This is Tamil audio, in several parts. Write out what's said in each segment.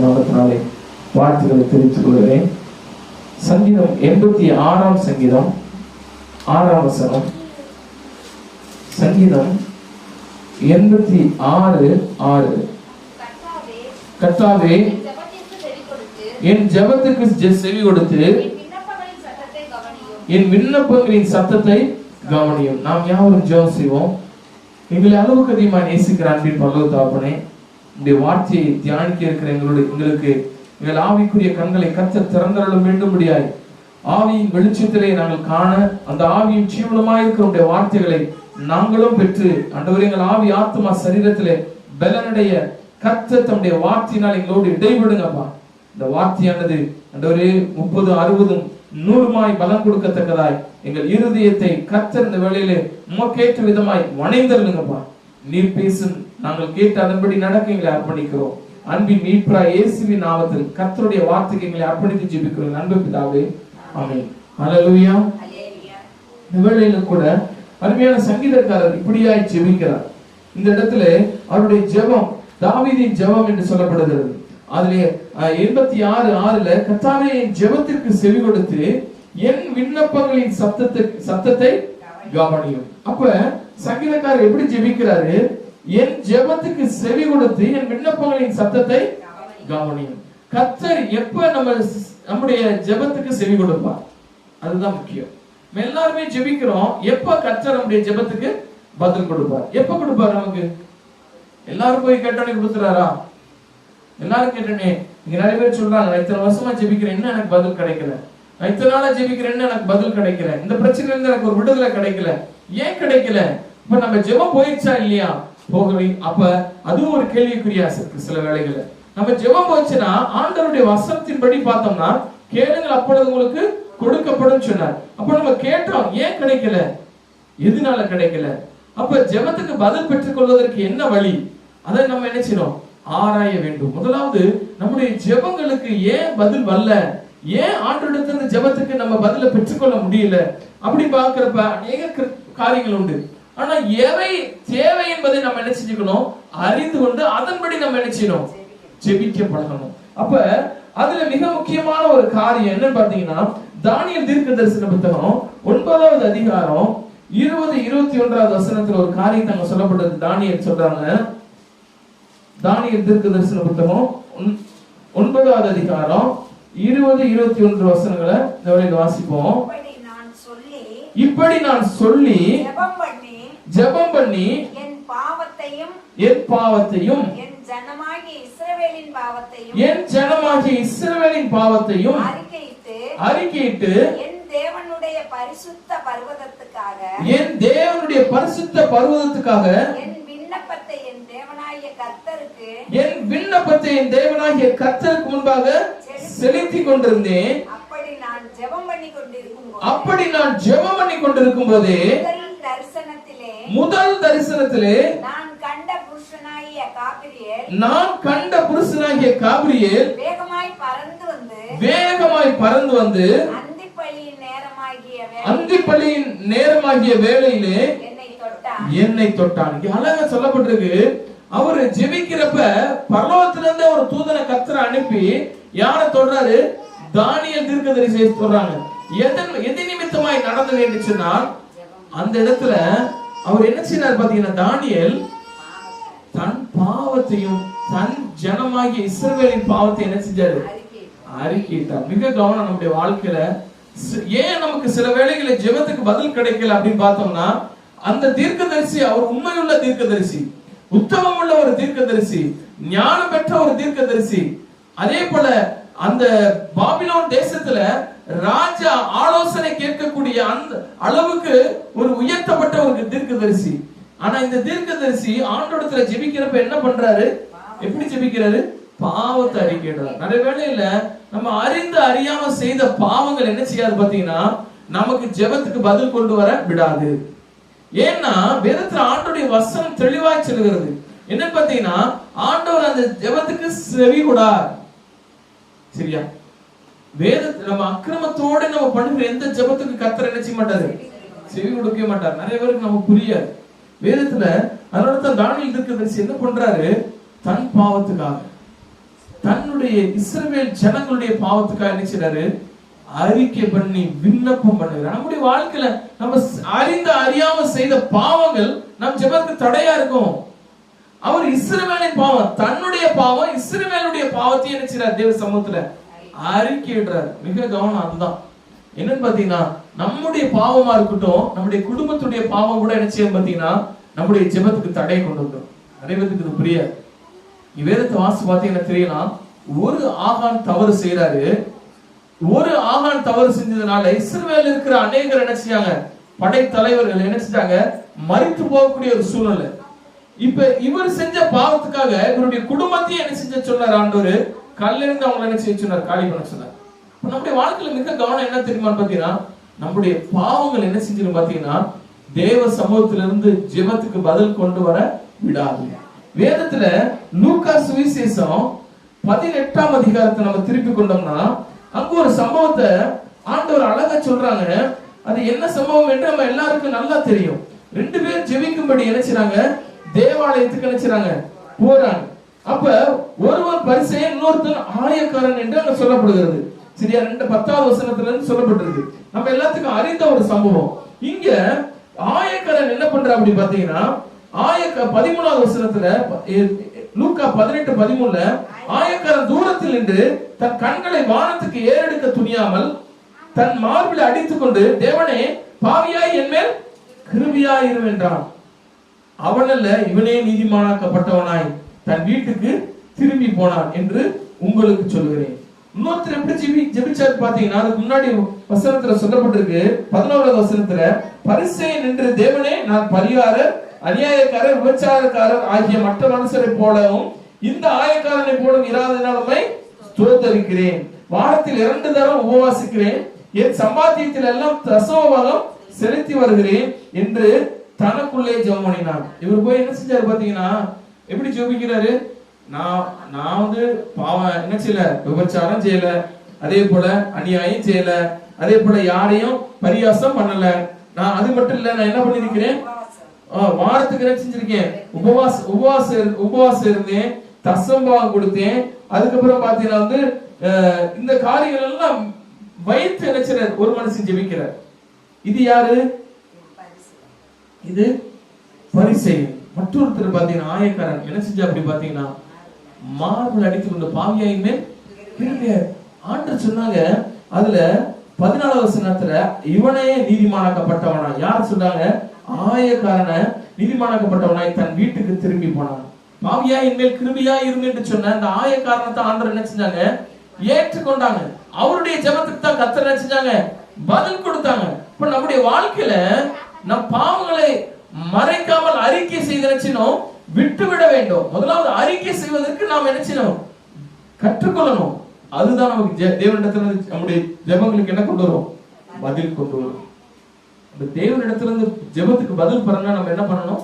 நாமத்தினாலே வாழ்த்துக்களை தெரிவித்துக் கொள்கிறேன். சங்கீதம் 86 சங்கீதம் 6 வசனம். சங்கீதம் 86:6. கர்த்தாவே என் ஜெபத்துக்கு செவி கொடுத்து என் விண்ணப்பங்களின் சத்தத்தை கவனியும். நாம் யாவரும் ஜெபம் செய்வோம். எங்களை அளவுக்கு அதிகமாக நேசிக்கிற அன்பின் பரலோக தகப்பனே, இந்த வார்த்தையை தியானிக்க இருக்கிற எங்களுக்கு எங்கள் ஆவிக்குரிய கண்களை கர்த்தர் திறந்தருள வேண்டும்படியாய் ஆவியின் வெளிச்சத்திலே நாங்கள் காண, அந்த ஆவியின் ஜீவனமாய் இருக்கிற வார்த்தைகளை நாங்களும் பெற்று ஆண்டவரே எங்கள் ஆவி ஆத்மா சரீரத்திலே பலனடைய கர்த்தர் தம்முடைய வார்த்தையினால் எங்களோடு இடைவிடுங்கப்பா. இந்த வார்த்தையானது ஆண்டவரே 30, 60, 100 பலம் கொடுக்கத்தக்கதாய் எங்கள் இருதயத்தை கர்த்தர் இந்த வேளையிலே உமக்கேற்ற விதமாய் வணைந்தருளுங்கப்பா. நீர் பேசும், நாங்கள் கேட்டு அதன்படி நடக்க எங்களை அர்ப்பணிக்கிறோம். அன்பின் மீட்பராய் இயேசுவின் நாமத்தில் கர்த்தருடைய வார்த்தைக்கு எங்களை அர்ப்பணித்து ஜெபிக்கிறோம். அன்பு பிதாவே, ஆமென். ஹல்லேலூயா. இந்த வேளையில கூட அருமையான சங்கீதக்காரர் இப்படியாய் ஜெபிக்கிறார். இந்த இடத்துல அவருடைய ஜெபம் தாவீதின் ஜெபம் என்று சொல்லப்படுகிறது. அதிலே 86:6 கர்த்தாவே என் ஜெபத்திற்கு செவி கொடுத்து என் விண்ணப்பங்களின் சத்தத்தை கவனியும். அப்ப சங்கீதக்காரர் எப்படி ஜெபிக்கிறாரு? என் ஜெபத்துக்கு செவி கொடுத்து என் விண்ணப்பங்களின் சத்தத்தை கவனியும். கர்த்தர் எப்ப நம்முடைய ஜெபத்துக்கு செவி கொடுப்பார்? அதுதான் முக்கியம். எல்லாருமே ஜெபிக்கிறோம். எப்ப கர்த்தர் நம்முடைய ஜெபத்துக்கு பதில் கொடுப்பார்? எப்ப கொடுப்பார்? நமக்கு எல்லாரும் போய் கேட்டோன்னே கொடுத்துறாரா? எல்லாரும் கேட்டனே. இங்க நிறைய பேர் சொல்றாங்க, நான் இத்தனை வருஷமா ஜெபிக்கிறேன், என்ன எனக்கு பதில் கிடைக்கல. நான் இத்தனை நாளா ஜெபிக்கிறேன், எனக்கு பதில் கிடைக்கல. இந்த பிரச்சனையில இருந்து எனக்கு ஒரு விடுதலை கிடைக்கல. ஏன் கிடைக்கல? இப்ப நம்ம ஜெபம் போயிடுச்சா இல்லையா? போகவே. அப்ப அதுவும் ஒரு கேள்விக்குறியா இருக்கு. சில வேளைகள்ல நம்ம ஜெபம் போச்சுன்னா ஆண்டவருடைய வசனத்தின்படி பார்த்தோம்னா கேளுங்கள் அப்பொழுது உங்களுக்கு கொடுக்கப்படும் சொன்னார். அப்ப நம்ம கேட்டோம், ஏன் கிடைக்கல? எதனால கிடைக்கல? அப்ப ஜெபத்துக்கு பதில் பெற்றுக் கொள்வதற்கு என்ன வழி? அதை நம்ம என்ன செய்யணும்? ஆராய வேண்டும். முதலாவது நம்முடைய ஜெபங்களுக்கு ஏன் பதில் வரல, ஏன் ஆண்டவரிடத்துல இந்த ஜெபத்துக்கு நம்ம பதில பெற்றுக்கொள்ள முடியல அப்படி பாக்குறப்ப அநேக காரியங்கள் உண்டு. ஆனா எவை தேவை என்பதை நம்ம என்ன செஞ்சுக்கணும்? அறிந்து கொண்டு அதன்படி நம்ம என்ன செய்யணும்? ஜெபிக்க பழகணும். அப்ப அதுல மிக முக்கியமான ஒரு காரியம் என்னன்னு பாத்தீங்கன்னா, தானியேல் தீர்க்கதரிசன புத்தகம் 9வது அதிகாரம் 20, 21 வசனத்துல ஒரு காரியம் அங்க சொல்லப்பட்டது. தானியேல் சொல்றாங்க, தானியேல் தீர்க்கதரிசன புத்தகம் 9வது அதிகாரம் 20, 21 வசனங்களை இந்த வாசிப்போம். இப்படி நான் சொல்லி ஜெபம் பண்ணி என் பாவத்தையும் என் ஜனமாகிய இஸ்ரவேலின் பாவத்தையும் அறிக்கையிட்டு என் தேவனுடைய பரிசுத்த பர்வதத்துக்காக என் விண்ணப்பத்தை என் தேவனாகிய கர்த்தருக்கு முன்பாக செலுத்திக் கொண்டிருந்தேன். அப்படி நான் ஜெபம் பண்ணி கொண்டிருக்கும் போதே முதல் தரிசனத்திலே நான் கண்ட புருஷனாகிய காபிரியேல் வேகமாய் பறந்து வந்து அந்திப்பலியின் நேரமாகிய வேளையிலே என்னை தொட்டான். இங்க அழகா சொல்லப்பட்டிருக்கு. அவரு ஜெபிக்கிறப்ப பரலோகத்திலிருந்து ஒரு தூதனை கர்த்தர் அனுப்பி யார தொடுறாரு? தானியேல் தீர்க்கதரிசியை தொடுறாங்க. எது நிமித்தமாய் நடந்தது என்று சொன்னால், அந்த இடத்துல அவர் என்ன செய்றார் பாத்தீங்கன்னா, தானியேல் தன் பாவத்தையும் தன் ஜனமாகிய இஸ்ரவேலின் பாவத்தை என்ன செஞ்சாரு? அறிக்கையிட்டார். மிக கவனம் நம்முடைய வாழ்க்கையில. ஏன் நமக்கு சில வேளைகளில் ஜெபத்துக்கு பதில் கிடைக்கல அப்படின்னு பார்த்தோம்னா, அந்த தீர்க்கதரிசி அவர் உண்மையுள்ள தீர்க்கதரிசி, உத்தமம் உள்ள ஒரு தீர்க்கதரிசி, ஞானம் பெற்ற ஒரு தீர்க்கதரிசி. அதே போல அந்த பாபிலோன் தேசத்துல ராஜா ஆலோசனை கேட்கக்கூடிய அந்த அளவுக்கு ஒரு உயர்த்தப்பட்ட ஒரு தீர்க்கதரிசி. ஆனா இந்த தீர்க்கதரிசி ஆண்டவரிடத்துல ஜெபிக்கிறப்ப என்ன பண்றாரு? எப்படி ஜெபிக்கிறாரு? பாவத்தை அறிக்கையிடுறார். நிறைய வேளையில நம்ம அறிந்து அறியாம செய்த பாவங்கள் என்ன செய்யாது பாத்தீங்கன்னா, நமக்கு ஜெபத்துக்கு பதில் கொண்டு வர விடாது. ஏன்னா வேதத்துல ஆண்டவருடைய வசனம் தெளிவாய் சொல்கிறது. என்ன பாத்தீங்கன்னா, ஆண்டவர் அந்த ஜெபத்துக்கு செவி கொடார். சரியா? வேதத்துல நம்ம அக்கிரமத்தோட நம்ம பண்ணுகிற எந்த ஜெபத்துக்கு கர்த்தர் என்ன செய்ய மாட்டாரு? செவி கொடுக்க மாட்டார். நிறைய பேருக்கு நமக்கு புரியாது வேதத்துல. அதனால தான் தானியேல் தீர்க்கதரிசி என்ன பண்றாரு? தன் பாவத்துக்காக தன்னுடைய இஸ்ரவேல் ஜனங்களுடைய பாவத்துக்காக என்ன செய்றாரு? அறிக்கை பண்ணி விண்ணப்பம் பண்ணுகிறார். நம்முடைய வாழ்க்கையில நம்ம அறிந்து அறியாம செய்த பாவங்கள் நம் ஜெபத்துக்கு தடையா இருக்கும். அவர் இஸ்ரவேலின் பாவம், தன்னுடைய பாவம், இஸ்ரவேலுடைய பாவத்தை என்ன செய்றார்? தேவ சமூகத்துல அறிக்கையிடுறார். மிக கவனம். அதுதான் என்னன்னு பாத்தீங்கன்னா, நம்முடைய பாவமா இருக்கட்டும், நம்முடைய குடும்பத்துடைய பாவம் கூட என்ன செய்யும் பாத்தீங்கன்னா, நம்முடைய ஜெபத்துக்கு தடை கொண்டு வந்துடும். நிறைய பேருக்கு இது புரியாது. வேதத்தை வாசி பாத்தீங்கன்னா தெரியலாம். ஒரு ஆகான் தவறு செய்யறாரு. ஒரு ஆகான் தவறு செஞ்சதுனால இஸ்ரவேல் இருக்கிற அநேகர் என்ன செஞ்சாங்க? படை தலைவர்கள் என்ன செஞ்சாங்க? மரித்து போகக்கூடிய ஒரு சூழ்நிலை. இப்ப இவர் செஞ்ச பாவத்துக்காக இவருடைய குடும்பத்தையும் என்ன செஞ்ச சொன்னார் ஆண்டவர்? கல்லிருந்து அவங்களை என்ன செய்ய சொன்னார்? காலி பண்ண சொன்னார். நம்முடைய வாழ்க்கையில மிக கவனம் என்ன தெரியுமா பாத்தீங்கன்னா, நம்முடைய பாவங்கள் என்ன செஞ்சிடும் பாத்தீங்கன்னா, தேவ சமூகத்திலிருந்து ஜெபத்துக்கு பதில் கொண்டு வர விடாது. வேதத்துல லூக்கா சுவிசேஷம் 18ஆம் அதிகாரத்தை நம்ம திருப்பி கொண்டோம்னா, அங்க ஒரு சம்பவத்தை ஆண்டவர் அழகா சொல்றாங்க. அது என்ன சம்பவம் என்று நம்ம எல்லாருக்கும் நல்லா தெரியும். 2 பேர் ஜெபிக்கும்படி என்ன செய்றாங்க? தேவாலயத்துக்கு என்ன செய்றாங்க? போறாங்க. அப்ப ஒருவர் பரிசேயன், இன்னொருத்தன் ஆயக்காரன் என்று அங்க சொல்லப்படுகிறது. சரியா? 10வது வசனத்துல இருந்து சொல்லப்பட்டிருக்கு. நம்ம எல்லாத்துக்கும் அறிந்த ஒரு சம்பவம். இங்க ஆயக்காரன் என்ன பண்றா அப்படி பாத்தீங்கன்னா, 13வது வசனத்துல லூக்கா 18:13 ஆயக்காரன் தூரத்தில் நின்று தன் கண்களை வானத்துக்கு ஏறெடுக்க துணியாமல் தன் மார்பில் அடித்துக் கொண்டு, தேவனே பாவியாய் என்மேல் கிருபையாய் இரு என்றான். அவனல்ல, இவனே நீதிமானாக்கப்பட்டவனாய் தன் வீட்டுக்கு திரும்பி போனான் என்று உங்களுக்கு சொல்கிறேன். இன்னொருத்தர் எப்படி ஜெபிச்சார் பாத்தீங்கன்னா, அதுக்கு முன்னாடி வசனத்துல சொல்லப்பட்டிருக்கு. 11வது வசனத்துல, பரிசேயன் நின்று, தேவனே நான் பரிகாரர், அநியாயக்காரர், விபச்சாரக்காரர் ஆகிய மற்ற மனுஷரை போலவும் இந்த ஆயக்காரனை போலும் இராதனாலுமே ஸ்தோத்தரிக்கிறேன். வாரத்தில் 2 தரம் உபவாசிக்கிறேன். என் சம்பாத்தியத்தில் எல்லாம் தசமபாகம் செலுத்தி வருகிறேன் என்று தனக்குள்ளே ஜெபம் பண்ணினான். இவர் போய் என்ன செஞ்சாரு பாத்தீங்கன்னா, எப்படி ஜெபிக்கிறாரு? நான் வந்து பாவம் என்ன செய்யல? விபச்சாரம் செய்யல, அதே போல அநியாயம் செய்யல, அதே போல யாரையும் பரியாசம் பண்ணல. நான் அது மட்டும் இல்ல, நான் என்ன பண்ணிருக்கிறேன்? வாரத்துக்கு என்ன செஞ்சிருக்கேன்? உபவாசம் இருந்தேன், தசம்பாகம் கொடுத்தேன். அதுக்கப்புறம் பாத்தீங்கன்னா வந்து இந்த காரியங்கள் எல்லாம் வைத்து என்ன செய்யறார்? ஒரு மனுஷன் ஜெபிக்கிறார். இது யாரு? இது பரிசேயன். மற்றொருத்தர் பாத்தீங்கன்னா ஆயக்காரன் என்ன செஞ்சா அப்படி பாத்தீங்கன்னா, மார்பில் அடித்துக் கொண்டு பாவியாயுமே ஆண்டவர் சொன்னாங்க. அதுல 14வது வசனத்துல, இவனே நீதிமானாக்கப்பட்டவனா. யார் சொன்னாங்க? ஆயக்காரன நீதிமானாக்கப்பட்டவனாய் தன் வீட்டுக்கு திரும்பி போனான். பாவியா என்மேல் கிருபையா இருங்க என்று சொன்ன அந்த ஆயக்காரனத்தை ஆண்டவர் என்ன செஞ்சாங்க? ஏற்றுக்கொண்டாங்க. அவருடைய ஜெபத்துக்கு தான் கர்த்தர் என்ன செஞ்சாங்க? பதில் கொடுத்தாங்க. இப்ப நம்முடைய வாழ்க்கையில நம் பாவங்களை மறைக்காமல் அறிக்கை செய்து நினைச்சினோம் விட்டுவிட வேண்டும். முதலாவது அறிக்கை செய்வதற்கு நாம் நினைச்சினோம் கற்றுக்கொள்ளணும். அதுதான் நமக்கு தேவனிடத்துல நம்முடைய ஜெபங்களுக்கு என்ன கொண்டு வரும்? பதில் கொண்டு வரும். அந்த தேவனிடத்துல இருந்து ஜெபத்துக்கு பதில் பெறணும்னா நம்ம என்ன பண்ணணும்?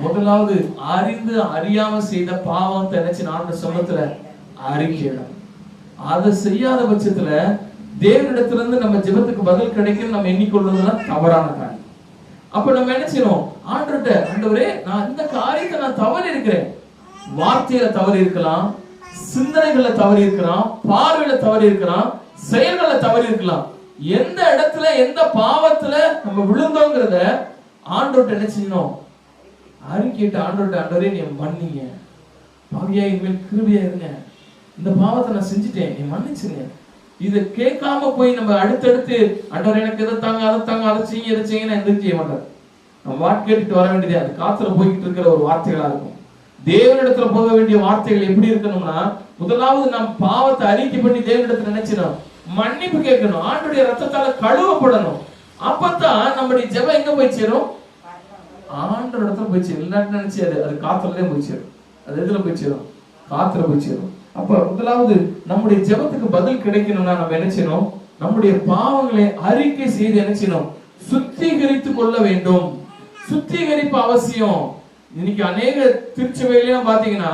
முதலாவது அறிந்து அறியாம செய்த பாவத்தை நினைச்சு ஆண்டவர் சமூகத்துல அறிக்கையிடணும். அதை செய்யாத பட்சத்துல தேவனிடத்துல இருந்து நம்ம ஜெபத்துக்கு பதில் கிடைக்கும் நம்ம எண்ணிக்கொள்வதுதான் தவறான காரியம். அப்ப நம்ம என்ன செய்யணும்? ஆண்டவரே, ஆண்டவரே நான் இந்த காரியத்தை நான் தவறி இருக்கிறேன். வார்த்தையில தவறி இருக்கலாம், சிந்தனைகள்ல தவறி இருக்கலாம், பார்வையில தவறி இருக்கலாம், செயல்கள தவறி இருக்கலாம். எந்த இடத்துல எந்த பாவத்துல நம்ம விழுந்தோங்கிறத ஆண்டவர்ட்ட என்ன செய்யணும்? அறிக்கையிட்டு ஆண்டவர்ட்ட, ஆண்டவரே நீ மன்னிங்க, பாவியா இனிமேல் கிருபையா இருங்க, இந்த பாவத்தை நான் செஞ்சுட்டேன், நீ மன்னிச்சுங்க. இதை கேட்காம போய் நம்ம அடுத்தடுத்து ஆண்டவர் எனக்கு எதை தாங்க, அதை தாங்க, அதை செய்ய, எதை செய்ய எதுவும் செய்ய மாட்டார். நம்ம வார்த்தை கேட்டுட்டு வர வேண்டியது அது காத்துல போய்கிட்டு இருக்கிற ஒரு வார்த்தைகளா இருக்கும். தேவனிடத்துல போக வேண்டிய வார்த்தைகள் எப்படி இருக்கணும்னா, முதலாவது நம் பாவத்தை அறிக்கை பண்ணி தேவனிடத்துல நினைச்சிடும் மன்னிப்பு கேட்கணும், ஆண்டுடைய ரத்தத்தால கழுவப்படணும். அப்பதான் நம்முடைய ஜெபம் எங்க போய் சேரும்? ஆண்டோட இடத்துல போய் சேரும். இல்லாட்டி நினைச்சு அது காத்துலதான் போய் சேரும். அது எதுல போய் சேரும்? காத்துல போய் சேரும். அப்ப முதலாவது நம்முடைய ஜெபத்துக்கு பதில் கிடைக்கணும்னா நம்ம என்ன செய்யணும்? நம்முடைய பாவங்களை அறிக்கை செய்து என்ன செய்யணும்? சுத்திகரித்து கொள்ள வேண்டும். சுத்திகரிப்பு அவசியம். இன்னைக்கு அநேக திருச்சபையில பாத்தீங்கன்னா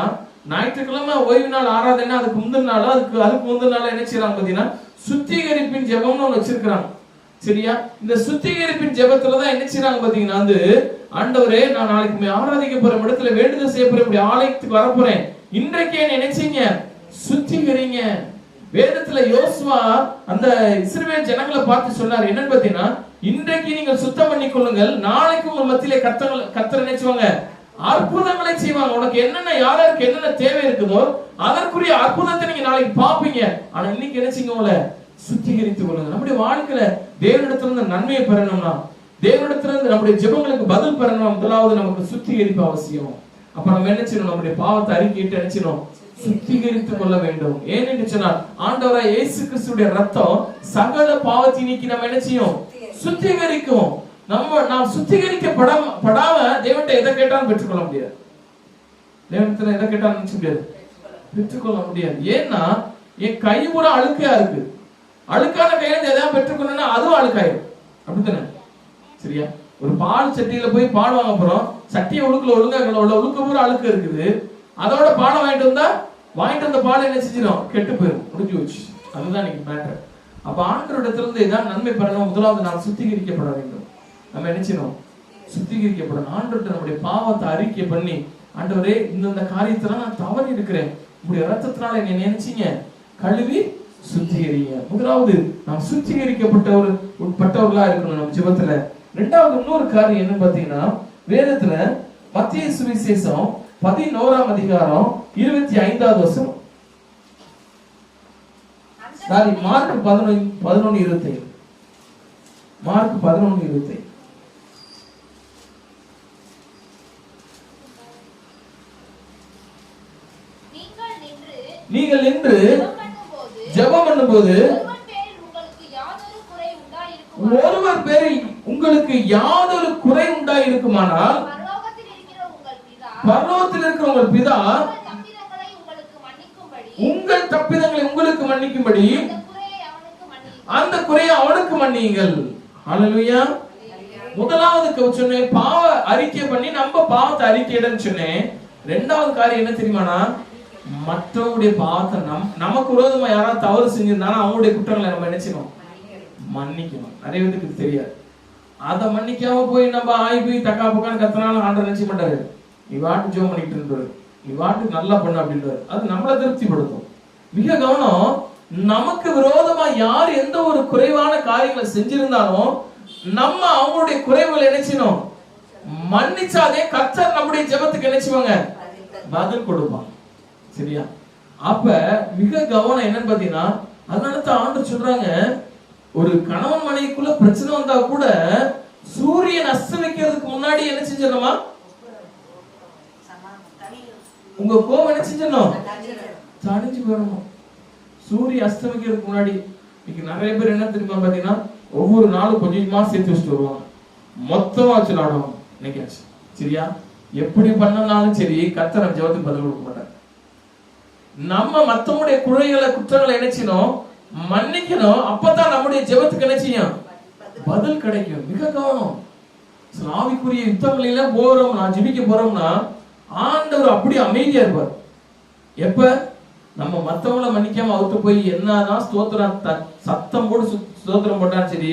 ஞாயிற்றுக்கிழமை ஓய்வு நாள் ஆராதனை, அதுக்கு முந்தின நாள் அதுக்கு முந்தின நாள் என்ன செய்யறாங்க பாத்தீங்கன்னா சுத்திகரிப்பின் ஜெபம்னு ஒண்ணு வச்சிருக்கிறாங்க. சரியா? இந்த சுத்திகரிப்பின் ஜெபத்துலதான் என்ன செய்யறாங்க பாத்தீங்கன்னா வந்து, ஆண்டவரே நான் நாளைக்கு ஆராதிக்க போற இடத்துல வேண்டுதல் செய்ய போற இப்படி ஆலயத்துக்கு வரப்போறேன், இன்றைக்கே நினைச்சீங்க சுத்திகரிங்க. வேதத்துல யோசுவா அந்த இஸ்ரவேல் ஜனங்களை பார்த்து சொன்னார் என்னன்னு பாத்தீங்கன்னா, இன்றைக்கு நீங்கள் சுத்தம் பண்ணி கொள்ளுங்கள், நாளைக்கு உங்கள் மத்தியிலே கர்த்தர் நினைச்சுவாங்க அற்புதங்களை செய்வாங்க. உனக்கு என்னென்ன யாருக்கு என்னென்ன தேவை இருக்குதோ அதற்குரிய அற்புதத்தை நீங்க நாளைக்கு பாப்பீங்க. ஆனா இன்னைக்கு நினைச்சீங்க உங்களை சுத்திகரித்துக் கொள்ளுங்க. நம்முடைய வாழ்க்கையில தேவனிடத்திலிருந்து நன்மையை பெறணும்னா, தேவனிடத்திலிருந்து நம்முடைய ஜெபங்களுக்கு பதில் பெறணும், முதலாவது நமக்கு சுத்திகரிப்பு அவசியம். அப்ப நம்ம என்ன செய்யணும்? நம்முடைய பாவத்தை அறிக்கையிட்டு என்ன செய்யணும்? சுத்திகரித்துக் கொள்ள வேண்டும். ஏனென்று சொன்னால் ஆண்டவராய் இயேசு கிறிஸ்துவின் ரத்தம் சகல பாவத்தை நீக்கி நம்ம என்ன செய்யும்? சுத்திகரிக்கும். நாம் சுத்திகரிக்கப்படாம தேவன்கிட்ட எதை கேட்டாலும் பெற்றுக்கொள்ள முடியாது. தேவனிடத்துல எதை கேட்டாலும் நினைச்ச முடியாது, பெற்றுக்கொள்ள முடியாது. ஏன்னா என் கை கூட அழுக்கையா இருக்கு. அழுக்கான கையில எதாவது பெற்றுக்கொள்ளணும்னா அதுவும் அழுக்காயிடும். அப்படித்தானே? சரியா? ஒரு பால் சட்டியில போய் பால் வாங்க போறோம், சட்டியை ஒழுங்கா ஒழுக்க பூரா அழுக்கு இருக்குது. அதோட பாலை வாங்கிட்டு வந்த பால் என்ன செஞ்சிடும்? கெட்டு போயிடும், முடிஞ்சு வச்சு. அதுதான் நீங்க மேட்டர். அப்ப ஆண்டவரிடத்திலிருந்து இதான் நன்மை பெறணும். முதலாவது நாம் சுத்திகரிக்கப்பட வேண்டும். நம்ம என்ன செய்யணும்? சுத்திகரிக்கப்படணும். ஆண்டவர்கிட்ட நம்முடைய பாவத்தை அறிக்கை பண்ணி, ஆண்டவரே இந்த காரியத்துல நான் தவறி இருக்கிறேன், உங்களுடைய ரத்தத்தினால என்னை நினைச்சீங்க, கழுவி சுத்திகரிங்க. முதலாவது நாம் சுத்திகரிக்கப்பட்டவர்களா இருக்கணும் நம்ம ஜெபத்துல. இரண்டாவது இன்னொரு காரியம் என்ன பாத்தீங்கன்னா, வேதத்துல மத்தேயு சுவிசேஷம் 11ஆம் அதிகாரம் 25வது வசனம், மார்க் 11:25, மார்க் 11:25. நீங்கள் நின்று ஜெபம் பண்ணும்போது ஒருவர் பேரில் உங்களுக்கு யாதொரு குறை உண்டாயிருக்குமானால் பரலோகத்தில் இருக்கிற உங்கள் பிதா உங்கள் தப்பிதங்களை உங்களுக்கு மன்னிக்கும்படி அந்த குறையை அவனுக்கு மன்னியுங்கள். ஹல்லேலூயா. முதலாவது சொன்னேன், பாவ அறிக்கை பண்ணி நம்ம பாவத்தை அறிக்கையிடன்னு சொன்னேன். இரண்டாவது காரியம் என்ன தெரியுமானா, மற்றவங்களுடைய பாவத்தை நமக்கு விரோதமா யாராவது தவறு செஞ்சிருந்தாலும் அவங்களுடைய குற்றங்களை நம்ம நினைச்சணும் மன்னிக்கணும். நிறைய பேருக்கு தெரியாது. அதை மன்னிக்காம போய் நம்ம போய் தக்கா பக்கான்னு கத்தினாலும் ஆண்டவர் நினைச்ச மாட்டாரு. நீ வாட்டு ஜெபம் பண்ணிட்டு இருப்பாரு, நீ வாட்டுக்கு நல்லா பண்ண அப்படின்றாரு. அது நம்மளை திருப்திப்படுத்தும். மிக கவனம், நமக்கு விரோதமா யார் எந்த ஒரு குறைவான காரியங்களை செஞ்சிருந்தாலும் நம்ம அவங்களுடைய குறைவுகளை நினைச்சணும் மன்னிச்சாதே கர்த்தர் நம்முடைய ஜெபத்துக்கு நினைச்சுவாங்க பதில் கொடுப்பாங்க. சரியா? அப்ப மிக கவனம் என்னன்னு பாத்தீங்கன்னா, அதனாலதான் ஆண்டவர் சொல்றாங்க, ஒரு கணவன் மனைவிக்குள்ள பிரச்சனை வந்தா கூட சூரியன் அஸ்தமிக்கிறதுக்கு முன்னாடி என்ன செஞ்சிடணுமா? உங்க கோபம் என்ன செஞ்சிடணும்? தணிஞ்சு போயிடணும். சூரியன் அஸ்தமிக்கிறதுக்கு முன்னாடி. இன்னைக்கு நிறைய பேர் என்ன தெரியுமா பாத்தீங்கன்னா, ஒவ்வொரு நாளும் கொஞ்சமா சேர்த்து வச்சுட்டு வருவாங்க, மொத்தமா வச்சு விளையாடுவாங்க இன்னைக்காச்சு. சரியா? எப்படி பண்ணனாலும் சரி கர்த்தர் ஜெபத்துக்கு பதில் கொடுக்க மாட்டார். நம்ம மத்தவங்களுடைய குற்றங்களை நினைச்சணும் மன்னிக்கணும். அப்பதான் நம்முடைய ஜெபத்துக்கு என்ன செய்யும்? பதில் கிடைக்கும். மிக கவனம். ஆவிக்குரிய யுத்தங்களில போறோம், நான் ஜெபிக்க போறோம்னா ஆண்டவர் அப்படி அமைதியா இருப்பார். எப்ப நம்ம மத்தவங்களை மன்னிக்காம அவுத்து போய் என்னதான் ஸ்தோத்திரம் சத்தம் போட்டு ஸ்தோத்திரம் போட்டாலும் சரி,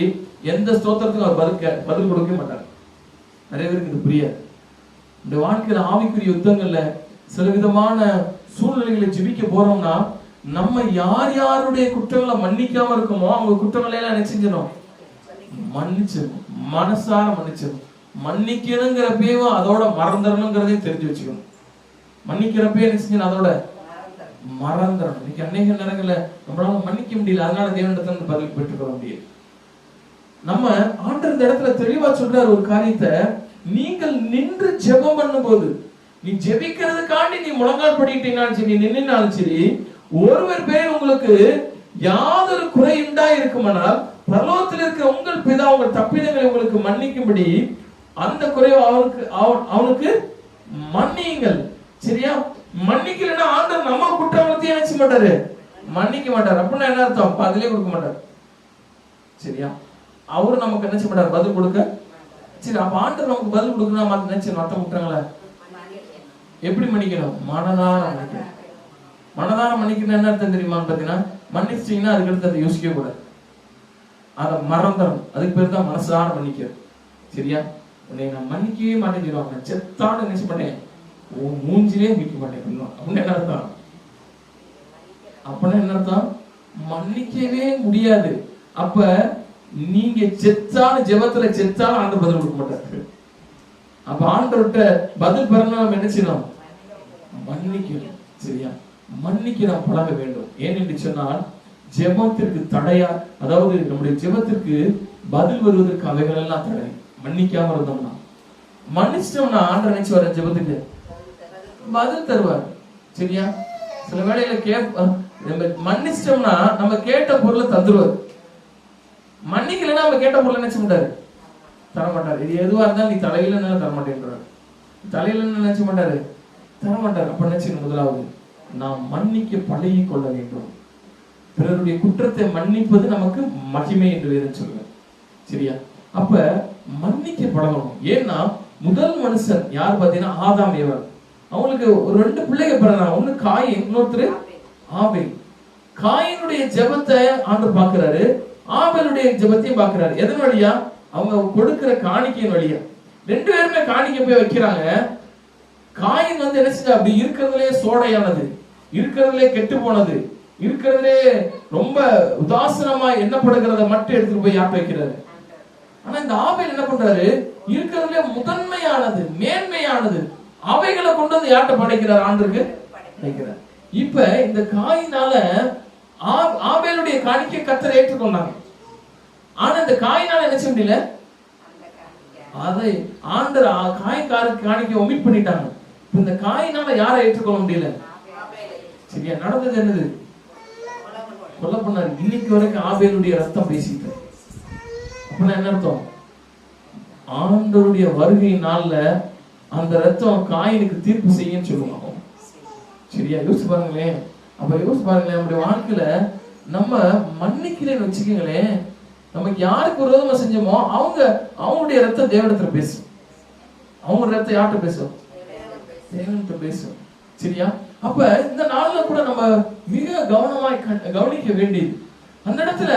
எந்த ஸ்தோத்திரத்துக்கும் அவர் பதில் கொடுக்க மாட்டார். நிறைய பேருக்கு இது புரியாது. இந்த வாழ்க்கையில ஆவிக்குரிய யுத்தங்கள்ல சில விதமான சூழ்நிலைகளை ஜெபிக்க போறோம்னா நம்ம யாருடைய குற்றங்களை மன்னிக்காம இருக்கோமோ அவங்க குற்றங்களை எல்லாம் என்ன செஞ்சிடும்? மன்னிச்சிடணும். மனசார மன்னிச்சிடணும். மன்னிக்கணுங்கிறப்பயும் அதோட மறந்துடணுங்கிறதையும் தெரிஞ்சு வச்சுக்கணும். மன்னிக்கிறப்ப என்ன செஞ்சணும்? அதோட மறந்துடணும். இன்னைக்கு அநேக நேரங்கள்ல நம்மளால மன்னிக்க முடியல, அதனால தேவனிடத்துல பதில் பெற்றுக்கொள்ள முடியாது. நம்ம ஆண்டவர் இந்த இடத்துல தெளிவா சொல்றாரு ஒரு காரியத்தை, நீங்கள் நின்று ஜெபம் பண்ணும் போது, நீ ஜெபிக்கிறதுக்காண்டி நீ முழங்கால் படிக்கிட்டீங்கன்னாலும் சரி, நின்னாலும் சரி, ஒருவர் பேர் உங்களுக்கு யாதொரு குறை உண்டா இருக்குமானால் பரலோகத்தில் இருக்கிற உங்கள் பிதா உங்கள் தப்பிதங்களை உங்களுக்கு மன்னிக்கும்படி அந்த குறைவை அவனுக்கு மன்னியுங்கள். சரியா? மன்னிக்கலன்னா ஆண்டவர் நம்ம குற்றவளத்தையும் நினைச்ச மாட்டாரு, மன்னிக்க மாட்டார். அப்படின்னா என்ன அர்த்தம்? பதிலே கொடுக்க மாட்டார். சரியா? அவரு நமக்கு நினைச்ச மாட்டார் பதில் கொடுக்க. சரி, அப்ப ஆண்டவர் நமக்கு பதில் கொடுக்கணும் நினைச்சு மற்ற குற்றங்களை எப்படி மன்னிக்கணும்? மனதார மன்னிக்கணும். மனதார மன்னிக்கணும் என்ன அர்த்தம் தெரியுமான்னு பாத்தீங்கன்னா, மன்னிச்சிட்டீங்கன்னா அதுக்கடுத்து அதை யோசிக்க கூடாது, அதை மறந்துடணும். அதுக்கு பேர் தான் மனசார மன்னிக்கிறது. சரியா? உன்னை நான் மன்னிக்கவே மாட்டேன்னு சொல்லுவாங்க, செத்தான நினைச்சு மாட்டேன், உன் மூஞ்சிலே மிக்க மாட்டேன் அப்படின்னு என்ன அர்த்தம்? அப்படின்னா என்ன அர்த்தம்? மன்னிக்கவே முடியாது. அப்ப நீங்க செத்தாலும் ஜெபத்துல செத்தாலும் ஆண்டவர் பதில் கொடுக்க மாட்டாரு. அப்ப ஆண்டவர்கிட்ட பதில் பெறணும், நம்ம என்ன செய்யணும்? மன்னிக்கணும். சரியா? மன்னிக்க நாம் பழக வேண்டும். ஏனென்று சொன்னால் ஜெபத்திற்கு தடையா, அதாவது நம்முடைய ஜெபத்திற்கு பதில் வருவதற்கு அவைகள் எல்லாம் தடை. மன்னிக்காம இருந்தோம்னா, மன்னிச்சிட்டோம்னா ஆண்டவர் நினைச்சு வர ஜெபத்துக்கு பதில் தருவார். சரியா? சில வேளையில மன்னிச்சிட்டோம்னா நம்ம கேட்ட பொருளை தந்துருவார். மன்னிக்கலன்னா நம்ம கேட்ட பொருளை நினைச்ச மாட்டாரு, தரமாட்டாரு. இது எதுவா இருந்தாலும் நீ தலையில தரமாட்டேன்றாரு, தலையில நினைச்ச மாட்டாரு, தரமாட்டாரு. அப்ப நினைச்சு முதலாவது நாம் மன்னிக்க பழகி கொள்ள வேண்டும். பிறருடைய குற்றத்தை மன்னிப்பது நமக்கு மகிமை என்று வேறு சொல்லுவேன். சரியா? அப்ப மன்னிக்க பழகணும். ஏன்னா முதல் மனுஷன் யார் பார்த்தீங்கன்னா ஆதாம் ஏவாள். அவங்களுக்கு ஒரு 2 பிள்ளைங்க பிறந்தாங்க. ஒண்ணு காயின், இன்னொருத்தர் ஆபேல். காயினுடைய ஜெபத்தை ஆண்டவர் பார்க்கிறாரு, ஆபேலுடைய ஜெபத்தையும் பார்க்கிறாரு. எதன் வழியா? அவங்க கொடுக்கிற காணிக்கையின் வழியா. 2 பேருமே காணிக்கை போய் வைக்கிறாங்க. காயின் என்ன செஞ்சா? அப்படி இருக்கிறதுலே சோடையானது, இருக்கிறதுலே கெட்டு போனது, இருக்கிறதுலே ரொம்ப உதாசனமா எண்ணப்படுகிறத மட்டும் எடுத்துட்டு போய் யார் வைக்கிறாரு. ஆனா இந்த ஆபேல் என்ன பண்றாரு? இருக்கிறதுலே முதன்மையானது, மேன்மையானது, அவைகளை கொண்டு வந்து யார்கிட்ட படைக்கிறார்? ஆண்டருக்கு படைக்கிறார். இப்ப இந்த காயினால ஆபேலுடைய காணிக்கை கர்த்தர் ஏற்றுக்கொண்டாங்க. ஆனா இந்த காயினால என்ன செய்ய முடியல? அதை ஆண்டர் காய்காருக்கு காணிக்கை ஒமிட் பண்ணிட்டாங்க. இந்த காயினால யாரை ஏற்றுக்கொள்ள முடியல? சரியா? நடந்தது என்னது? கொலை பண்ணாரு. இன்னைக்கு வரைக்கும் ஆபேலுடைய ரத்தம் பேசிட்டு. அப்படின்னா என்ன அர்த்தம்? ஆண்டவருடைய வருகை நாள்ல அந்த ரத்தம் காயினுக்கு தீர்ப்பு செய்யும் சொல்லுவாங்க. சரியா? யோசிச்சு பாருங்களேன். அப்ப யோசிச்சு பாருங்களேன், நம்முடைய வாழ்க்கையில நம்ம மன்னிக்கிறேன்னு வச்சுக்கோங்களேன், நமக்கு யாருக்கு விரோதமா செஞ்சோமோ அவங்களுடைய ரத்தம் தேவனிடத்துல பேசும். அவங்க ரத்தம் யார்கிட்ட பேசும்? தேவனிடத்துல பேசும். சரியா? அப்ப இந்த நாள்ல கூட நம்ம மிக கவனமாய் கவனிக்க வேண்டியது, அந்த இடத்துல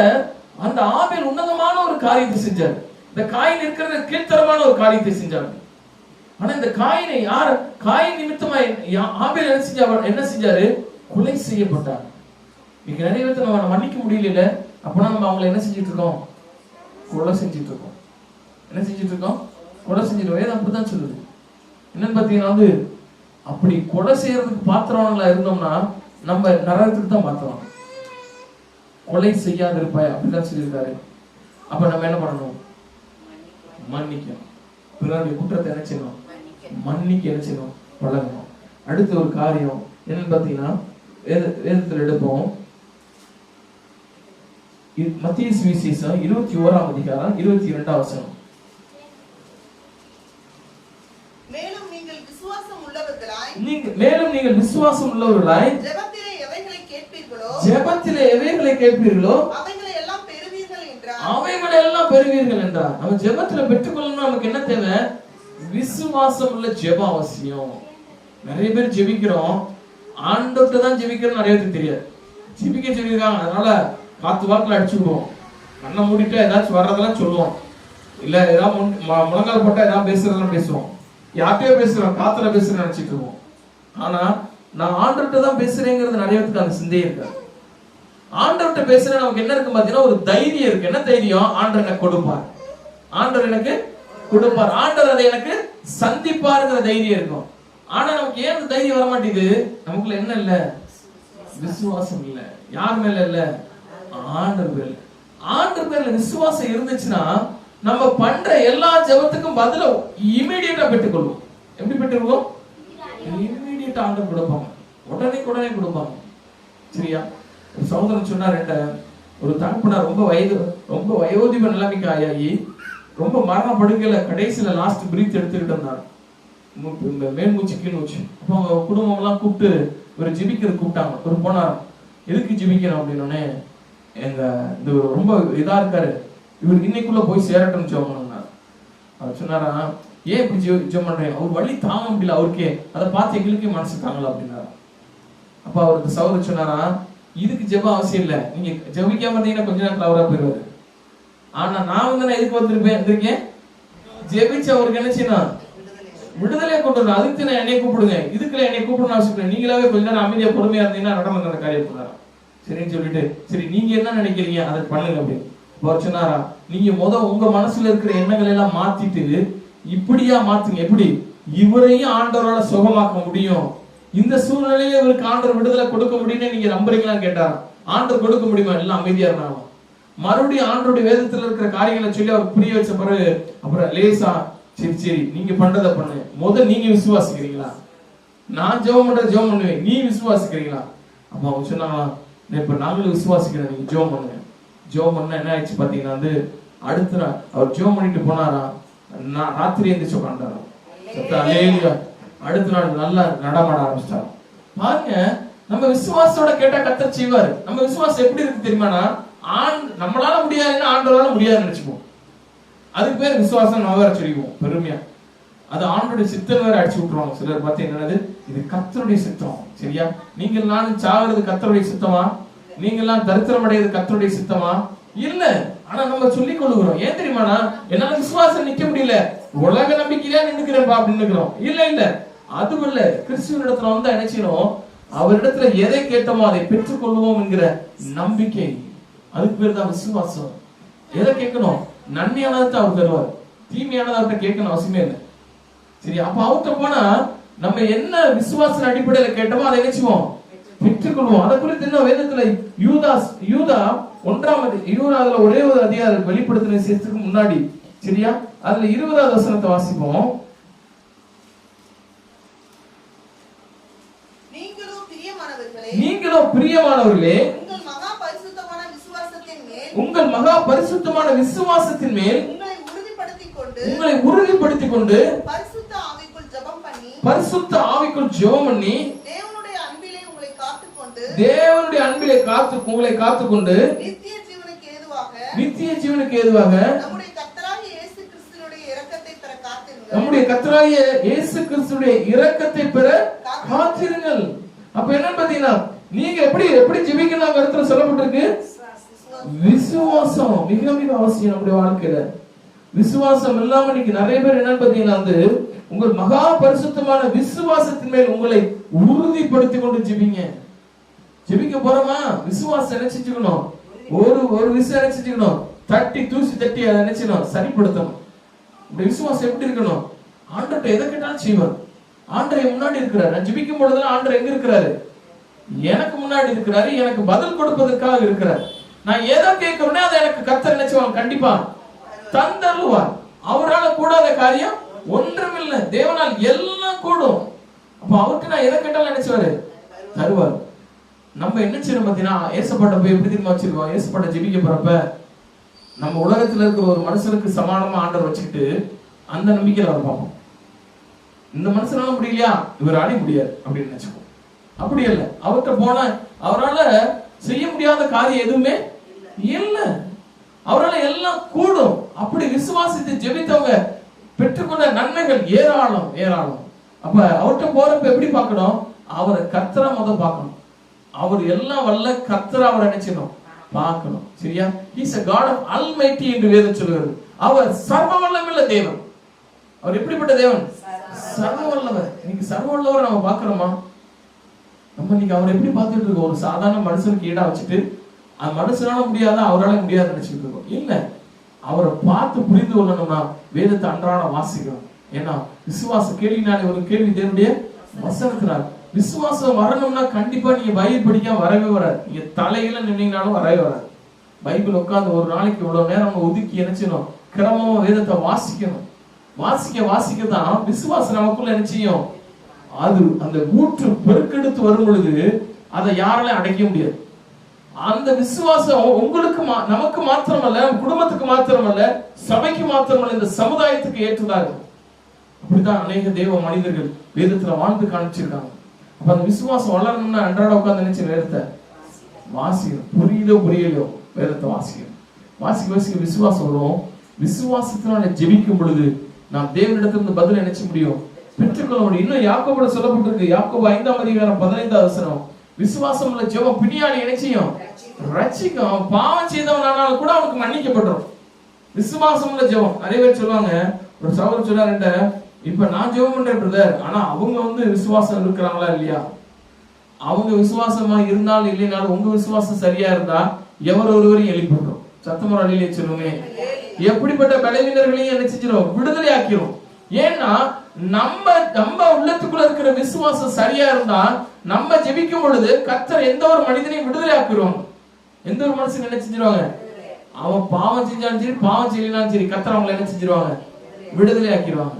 அந்த ஆபேல் உன்னதமான ஒரு காரியத்தை செஞ்சார். இந்த காயின் இருக்கிற கீழ்த்தரமான ஒரு காரியத்தை செஞ்சார். ஆனா இந்த காயினை காயின் நிமித்தமா ஆபேல் என்ன செஞ்சாரு? கொலை செய்யப்பட்டார். நீங்க நிறைய பேர் நம்ம மன்னிக்க முடியல, அப்பனா நம்ம அவங்களை என்ன செஞ்சிட்டு இருக்கோம்? கொலை செஞ்சிட்டு இருக்கோம். என்ன செஞ்சிட்டு இருக்கோம்? கொலை செஞ்சிட்டு. வேதம் அப்படிதான் சொல்லுது. என்னன்னு பாத்தீங்கன்னா அப்படி கொலை செய்யறதுக்கு பாத்திரவங்களா இருந்தோம்னா நம்ம நரகத்துக்கு தான் பாத்திரம். கொலை செய்யாது இருப்பாய் அப்படிதான் சொல்லியிருக்காரு. அப்ப நம்ம என்ன பண்ணணும்? மன்னிக்கணும். பிறருடைய குற்றத்தை என்ன செய்யணும்? மன்னிக்க என்ன செய்யணும்? பழகணும். அடுத்த ஒரு காரியம் என்னன்னு பாத்தீங்கன்னா, வேதத்தில் எடுப்போம். மத்தேயு சுவிசேஷம் 21ஆம் அதிகாரம் 22ஆம் வசனம். மேலும் நீங்கள் விசுவாசம் உள்ளவர்களாய் ஜெபத்திலே எவைகளை கேட்பீர்களோ அவைகளை எல்லாம் பெறுவீர்கள் என்றார். நம்ம ஜெபத்துல பெற்றுக்கொள்ளணும். நமக்கு என்ன தேவை? விசுவாசம் உள்ள ஜெபம் அவசியம். நிறைய பேர் ஜெபிக்கிறோம், ஆண்டவர்கிட்ட தான் ஜெபிக்கிறோம், நிறைய பேருக்கு தெரியாது. ஜெபிக்கிறாங்க, அதனால காத்து வாக்குல அடிச்சுடுவோம். கண்ணை மூடிட்டு ஏதாச்சும் வர்றதெல்லாம் சொல்லுவோம், இல்ல ஏதாவது முழங்கால் போட்டா ஏதாவது பேசுறதெல்லாம் பேசுவோம், யார்கிட்டயோ பேசுறோம், காத்துல பேசுறேன்னு நினைச்சிட்டு இருக்கோம். ஆனா நான் ஆண்டவர்கிட்ட தான் பேசுறேங்கிறது நிறைய பேருக்கு அந்த சிந்தையே இருக்காது. ஆண்டவர்கிட்ட பேசுறேன் நமக்கு என்ன இருக்கு பாத்தீங்கன்னா, ஒரு தைரியம் இருக்கு. என்ன தைரியம்? ஆண்டவர் எனக்கு கொடுப்பார், ஆண்டவர் எனக்கு கொடுப்பார், ஆண்டவர் அதை எனக்கு சந்திப்பாருங்கிற தைரியம் இருக்கும். ஆனா நமக்கு ஏன் அந்த தைரியம் வர மாட்டேங்குது? நமக்குள்ள என்ன இல்ல? விசுவாசம் இல்ல. யார் மேல இல்ல? ஆண்டவர் மேல. ஆண்டவர் மேல விசுவாசம் இருந்துச்சுன்னா நம்ம பண்ற எல்லா ஜெபத்துக்கும் பதில இமிடியேட்டா பெற்றுக்கொள்வோம். எப்படி பெற்றுக்கொள்வோம்? இமிடியேட்டா ஆண்டவர் கொடுப்பாங்க, உடனே கொடுப்பாங்க. சரியா? ஒரு சகோதரன் சொன்னார், ஒரு தகப்பனார் ரொம்ப வயோதிப நிலைமைக்கு ஆகி ரொம்ப மரண படுக்கையில கடைசியில லாஸ்ட் பிரீத் எடுத்துக்கிட்டு இருந்தார். மேல்மூச்சு கீழ்மூச்சு. அப்போ அவங்க குடும்பம் எல்லாம் கூப்பிட்டு ஒரு ஜெபிக்கிறது கூப்பிட்டாங்க. ஒரு போனார், எதுக்கு ஜெபிக்கணும் அப்படின்னோடனே, எங்க இந்த ரொம்ப இதா இருக்காரு, இவர் இன்னைக்குள்ள போய் சேரட்டும்னு ஜெபம் பண்ணார். அவர் சொன்னாரா, ஏன் இப்படி ஜெபம் பண்றேன்? அவர் வழி தாங்க முடியல அவருக்கே, அதை பார்த்து எங்களுக்கே மனசு தாங்கல அப்படின்னாரு. அப்ப அவருக்கு சகோதரர் சொன்னாரா, இதுக்கு ஜெபம் அவசியம் இல்லை, நீங்க ஜெபிக்காம இருந்தீங்கன்னா கொஞ்ச நேரத்துல அவரா போயிருவாரு. ஆனா நான் நான் எதுக்கு வந்திருக்கேன்? ஜெபிச்சு அவருக்கு என்ன செய்யணும்? விடுதலையை கொண்டு வரணும். அதுக்கு நான் என்னை கூப்பிடுங்க, இதுக்குள்ள என்னை கூப்பிடணும் அவசியம் இல்லை. நீங்களாவே கொஞ்ச நேரம் அமைதியா பொறுமையா இருந்தீங்கன்னா நடந்த அந்த காரியத்தை சரின்னு சொல்லிட்டு சரி நீங்க என்ன நினைக்கிறீங்க அதை பண்ணுங்க அப்படின்னு. அவர் சொன்னாரா, நீங்க உங்க மனசுல இருக்கிற எண்ணங்களை எல்லாம் மாத்திட்டு இப்படியா மாத்துங்க. எப்படி இவரையும் ஆண்டவரால சுகமாக்க முடியும், இந்த சூழ்நிலையில இவருக்கு ஆண்டவர் விடுதலை கொடுக்க முடியும்னு நீங்க நம்புறீங்களான்னு கேட்டாரா. ஆண்டவர் கொடுக்க முடியுமா? எல்லாம் அமைதியா இருந்தாலும் மறுபடியும் ஆண்டருடைய வேதத்துல இருக்கிற காரியங்களை சொல்லி அவர் புரிய வச்ச பிறகு அப்புறம் லேசா சரி நீங்க பண்றத பண்ணு, நீங்க விசுவாசிக்கிறீங்களா? நான் ஜெபம் பண்ணுவேன், நீ விசுவாசிக்கிறீங்களா? அப்ப அவங்க சொன்னாங்களா, இப்ப நாங்களும் விசுவாசிக்கிறேன், நீங்க ஜெபம் பண்ணுங்க. ஜெபம் பண்ண என்ன ஆயிடுச்சு பாத்தீங்கன்னா வந்து அடுத்த நாள் அவர் ஜெபம் பண்ணிட்டு போனாரா, நான் ராத்திரி எந்திரிச்சு உட்காந்துட்டாராம். அடுத்த நாள் நல்லா நடமாட ஆரம்பிச்சிட்டாரு. பாருங்க, நம்ம விசுவாசத்தோட கேட்டா கர்த்தர் செய்வாரு. நம்ம விசுவாசம் எப்படி இருக்கு தெரியுமானா, நம்மளால முடியாதுன்னா ஆண்டவரால முடியாதுன்னு நினைச்சுப்போம். அதுக்கு பேர் விசுவாசம். நம்ம வேற சொல்லிக்குவோம் பெருமையா, அது ஆண்டோடைய சித்தம் வேற அடிச்சு விட்டுருவாங்க. சிலர் பார்த்து என்னது, இது கர்த்தருடைய சித்தம். சரியா, நீங்கள் நானும் சாகிறது கர்த்தருடைய சித்தமா? நீங்கெல்லாம் தரித்திரம் அடைகிறது கர்த்தருடைய சித்தமா? இல்ல. ஆனா நம்ம சொல்லிக் கொள்ளுகிறோம். ஏன் தெரியுமானா, என்னால விசுவாசம் நிக்க முடியல, உலக நம்பிக்கையில நின்னுக்கிறேன்பா அப்படின்னு நிக்கிறோம். இல்ல அதுவும் இல்ல. கிறிஸ்துவின் இடத்துல வந்தா என்ன செய்யணும், அவரிடத்துல எதை கேட்டோமோ அதை பெற்றுக் கொள்வோம் என்கிற நம்பிக்கை, அதுக்கு பேர் தான் விசுவாசம். எதை கேட்கணும், நன்மையானதை அவர் தருவார், தீமையானதை அவர்கிட்ட கேட்கணும் அவசியமே இல்லை. சரி, அப்ப அவர்கிட்ட போனா நம்ம என்ன விசுவாச அடிப்படையில கேட்டோமோ அதை நினைச்சுவோம், பெற்றுக்கொள்வோம். அதை குறித்து இன்னும் வேதத்துல யூதா 1 ஒரே ஒரு அதிகாரம் வெளிப்படுத்தின விஷயத்துக்கு முன்னாடி, சரியா, அதுல 20வது வசனத்தை வாசிப்போம். நீங்களோ பிரியமானவர்களே உங்கள் மகா பரிசுத்தமான விசுவாசத்தின் மேல் உங்களை உறுதிப்படுத்திக் கொண்டு பரிசுத்த ஆவிக்குள் ஜெபம் பண்ணி தேவனுடைய அன்பிலே உங்களை காத்துக்கொண்டு நித்திய ஜீவனுக்கு ஏதுவாக நம்முடைய கர்த்தராகிய இயேசு கிறிஸ்துவினுடைய இரக்கத்தை பெற காத்திருங்கள். அப்ப என்ன பாத்தீங்கன்னா, நீங்க எப்படி ஜெபிக்கணும் கருத்துல சொல்லப்பட்டிருக்கு. விசுவாசம் மிக மிக அவசியம் நம்முடைய வாழ்க்கையில. விசுவாசம் இல்லாம இன்னைக்கு நிறைய பேர் என்ன பாத்தீங்கன்னா வந்து, உங்கள் மகா பரிசுத்தமான விசுவாசத்தின் மேல் உங்களை உறுதிப்படுத்திக் கொண்டு ஜெபிங்க. ஜெபிக்க போறோமா, விசுவாசம் என்ன செஞ்சுக்கணும், ஒரு விஷயம் என்ன செஞ்சுக்கணும், தூசி தட்டி அதை நினைச்சணும் சரிப்படுத்தணும். விசுவாசம் எப்படி இருக்கணும், ஆண்டவர்கிட்ட எதை கேட்டாலும் செய்வார். ஆண்டவர் முன்னாடி இருக்கிறார். நான் ஜெபிக்கும் பொழுதுலாம் ஆண்டவர் எங்க இருக்கிறாரு, எனக்கு முன்னாடி இருக்கிறாரு, எனக்கு பதில் கொடுப்பதற்காக இருக்கிறார். நான் எதை கேட்கிறேனோ அதை எனக்கு கர்த்தர் நினைச்சுவாங்க, கண்டிப்பா தந்தருவார். அவரால் கூடாத காரியம் ஒன்றுமில்லை. தேவனால் எல்லாம் கூடும். அப்ப அவருக்கு நான் எதை கேட்டாலும் நினைச்சுவாரு, தருவார். நம்ம என்ன செய்யணும் பாத்தீங்கன்னா, ஏசப்பாட்ட போய் எப்படி தெரியுமா வச்சிருக்கோம், ஏசப்பாட்ட ஜெபிக்க போறப்ப நம்ம உலகத்துல இருக்கிற ஒரு மனுஷனுக்கு சமானமா ஆண்டவர் வச்சுக்கிட்டு அந்த நம்பிக்கையில அவர் பார்ப்போம். இந்த மனுஷனால முடியலையா, இவராலே முடியாது அப்படின்னு நினைச்சுக்கோ. அப்படி இல்லை. அவர்கிட்ட போன அவரால செய்ய முடியாத காரியம் எதுவுமே இல்ல, அவரால் எல்லாம் கூடும். அப்படி விசுவாசித்து ஜெபித்தவங்க பெற்றுக்கொண்ட நன்மைகள் ஏராளம் ஏராளம். அப்ப அவர்கிட்ட போறப்ப எப்படி பார்க்கணும், அவரை கர்த்தரா பார்க்கணும். அவர் எல்லாம் வல்ல கர்த்தரா அவரை நினைச்சணும் பார்க்கணும். சரியா, He's a God of Almighty என்று வேதம் சொல்கிறது. அவர் சர்வ வல்லமையுள்ள தேவன். அவர் எப்படிப்பட்ட தேவன், சர்வ வல்லவர். இன்னைக்கு சர்வ வல்லவர் நம்ம பார்க்கிறோமா? நம்ம இன்னைக்கு அவர் எப்படி பார்த்துட்டு இருக்கோம், ஒரு சாதாரண மனுஷனுக்கு ஈடா வச்சுட்டு அந்த மனுஷனால முடியாத அவரால் முடியாது நினைச்சிட்டு இருக்கோம். இல்ல, அவரை பார்த்து புரிந்து கொள்ளணும்னா வேதத்தை அன்றாட வாசிக்கணும். ஏன்னா விசுவாச கேள்வினாலே ஒரு கேள்வி தேவனுடைய வசனத்தினால். விசுவாசம் வரணும்னா கண்டிப்பா நீங்க பைபிள் படிக்காம வரவே வராது. நீங்க தலையில நின்னீங்கனாலும் வரவே வராது. பைபிள் உட்காந்து ஒரு நாளைக்கு இவ்வளவு நேரம் ஒதுக்கி நினைச்சணும், கிரமமா வேதத்தை வாசிக்கணும். வாசிக்க தான் விசுவாசம் நமக்குள்ள என்ன செய்யும், அது அந்த ஊற்று பெருக்கெடுத்து வரும் பொழுது அதை யாராலையும் அடைக்க முடியாது. அந்த விசுவாசம் உங்களுக்கு நமக்கு மாத்திரமல்ல, குடும்பத்துக்கு மாத்திரமல்ல, சபைக்கு மாத்திரமல்ல, இந்த சமுதாயத்துக்கு ஏற்றதா இருக்கும். அப்படித்தான் அநேக தேவ மனிதர்கள் வேதத்துல வாழ்ந்து காமிச்சிருக்காங்க. அப்ப அந்த விசுவாசம் வளரணும்னா அன்றாட உட்கார்ந்து நினைச்சு வேதத்தை வாசிக்கணும். புரியலையோ வேதத்தை வாசிக்க விசுவாசம் வரும். விசுவாசத்தினால ஜெபிக்கும் பொழுது நாம் தேவனிடத்திலிருந்து பதில் நினைச்ச முடியும், பெற்றுக்கொள்ள முடியும். இன்னும் யாக்கோபுல சொல்லப்பட்டிருக்கு, யாக்கோபு 5ஆம் அதிகாரம் 15வது வசனம், விசுவாசம் உள்ள ஜெபம் பிணியாளி என்ன செய்யும், ரட்சிக்கும். பாவம் செய்தவனானாலும் கூட அவனுக்கு மன்னிக்கப்படும். விசுவாசம் உள்ள ஜெபம். நிறைய பேர் சொல்லுவாங்க, ஒரு சகோதரர் சொன்னாரு, இப்ப நான் ஜெபம் பண்றேன் பிரதர், ஆனா அவங்க விசுவாசம் இருக்கிறாங்களா இல்லையா, அவங்க விசுவாசமா இருந்தாலும் இல்லைனாலும் உங்க விசுவாசம் சரியா இருந்தா எவர் ஒருவரையும் எழுப்பிடும். சத்தமா அழிலே சொல்லுமே. எப்படிப்பட்ட பலவீனர்களையும் என்ன செஞ்சிடும்? விடுதலை ஆக்கிரும். ஏன்னா நம்ம உள்ளத்துக்குள்ள இருக்கிற விசுவாசம் சரியா இருந்தா நம்ம ஜெபிக்கும் பொழுது கர்த்தர் எந்த ஒரு மனிதனையும் விடுதலை ஆக்கிடுவாங்க. எந்த ஒரு மனுஷன் என்ன செஞ்சிருவாங்க? அவன் பாவம் செஞ்சாலும் சரி பாவம் செய்யலாம் சரி கர்த்தர் அவங்களை என்ன செஞ்சிருவாங்க? விடுதலை ஆக்கிடுவாங்க.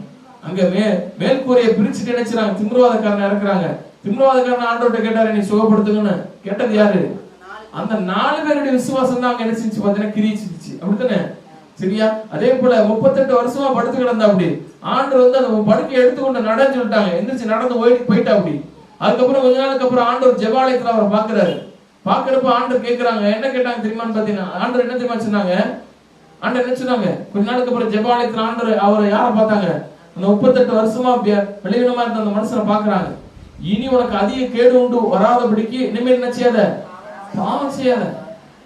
அங்க மேல்கூரையை பிரிச்சுட்டு நினைச்சாங்க. திமிர்வாதக்காரன் இறக்குறாங்க. திமிர்வாதக்காரன் ஆண்டவர்கிட்ட கேட்டாரு, நீ சுகப்படுத்துங்கன்னு. கேட்டது யாரு? அந்த 4 பேருடைய விசுவாசம் தான் அங்க என்ன செஞ்சு பாத்தீங்கன்னா கிரிச்சிச்சு. அப்படித்தானே? சரியா? அதே போல 38 வருஷமா படுத்து கிடந்தா அப்படி ஆண்டு அந்த படுக்கையை எடுத்துக்கொண்டு நடந்து விட்டாங்க. எந்திரிச்சு நடந்து போயிட்டா அப்படி. அதுக்கப்புறம் கொஞ்ச நாளுக்கு அப்புறம் ஆண்டவர் ஜெபாலயத்துல அவரை பாக்குறாரு. பாக்குறப்ப ஆண்டவர் கேட்கிறாங்க, என்ன கேட்டாங்க தெரியுமான்னு பாத்தீங்கன்னா, ஆண்டவர் என்ன தெரியுமா சொன்னாங்க? ஆண்டவர் என்ன சொன்னாங்க? கொஞ்ச நாளுக்கு அப்புறம் ஜெபாலயத்துல ஆண்டவர் அவரை யாரை பார்த்தாங்க? அந்த 38 வருஷமா வெளியிடமா இருந்த அந்த மனுஷனை பாக்குறாங்க. இனி உனக்கு அதிக கேடு உண்டு வராதபடிக்கு இனிமேல் என்ன செய்யாத? பாவம் செய்யாத.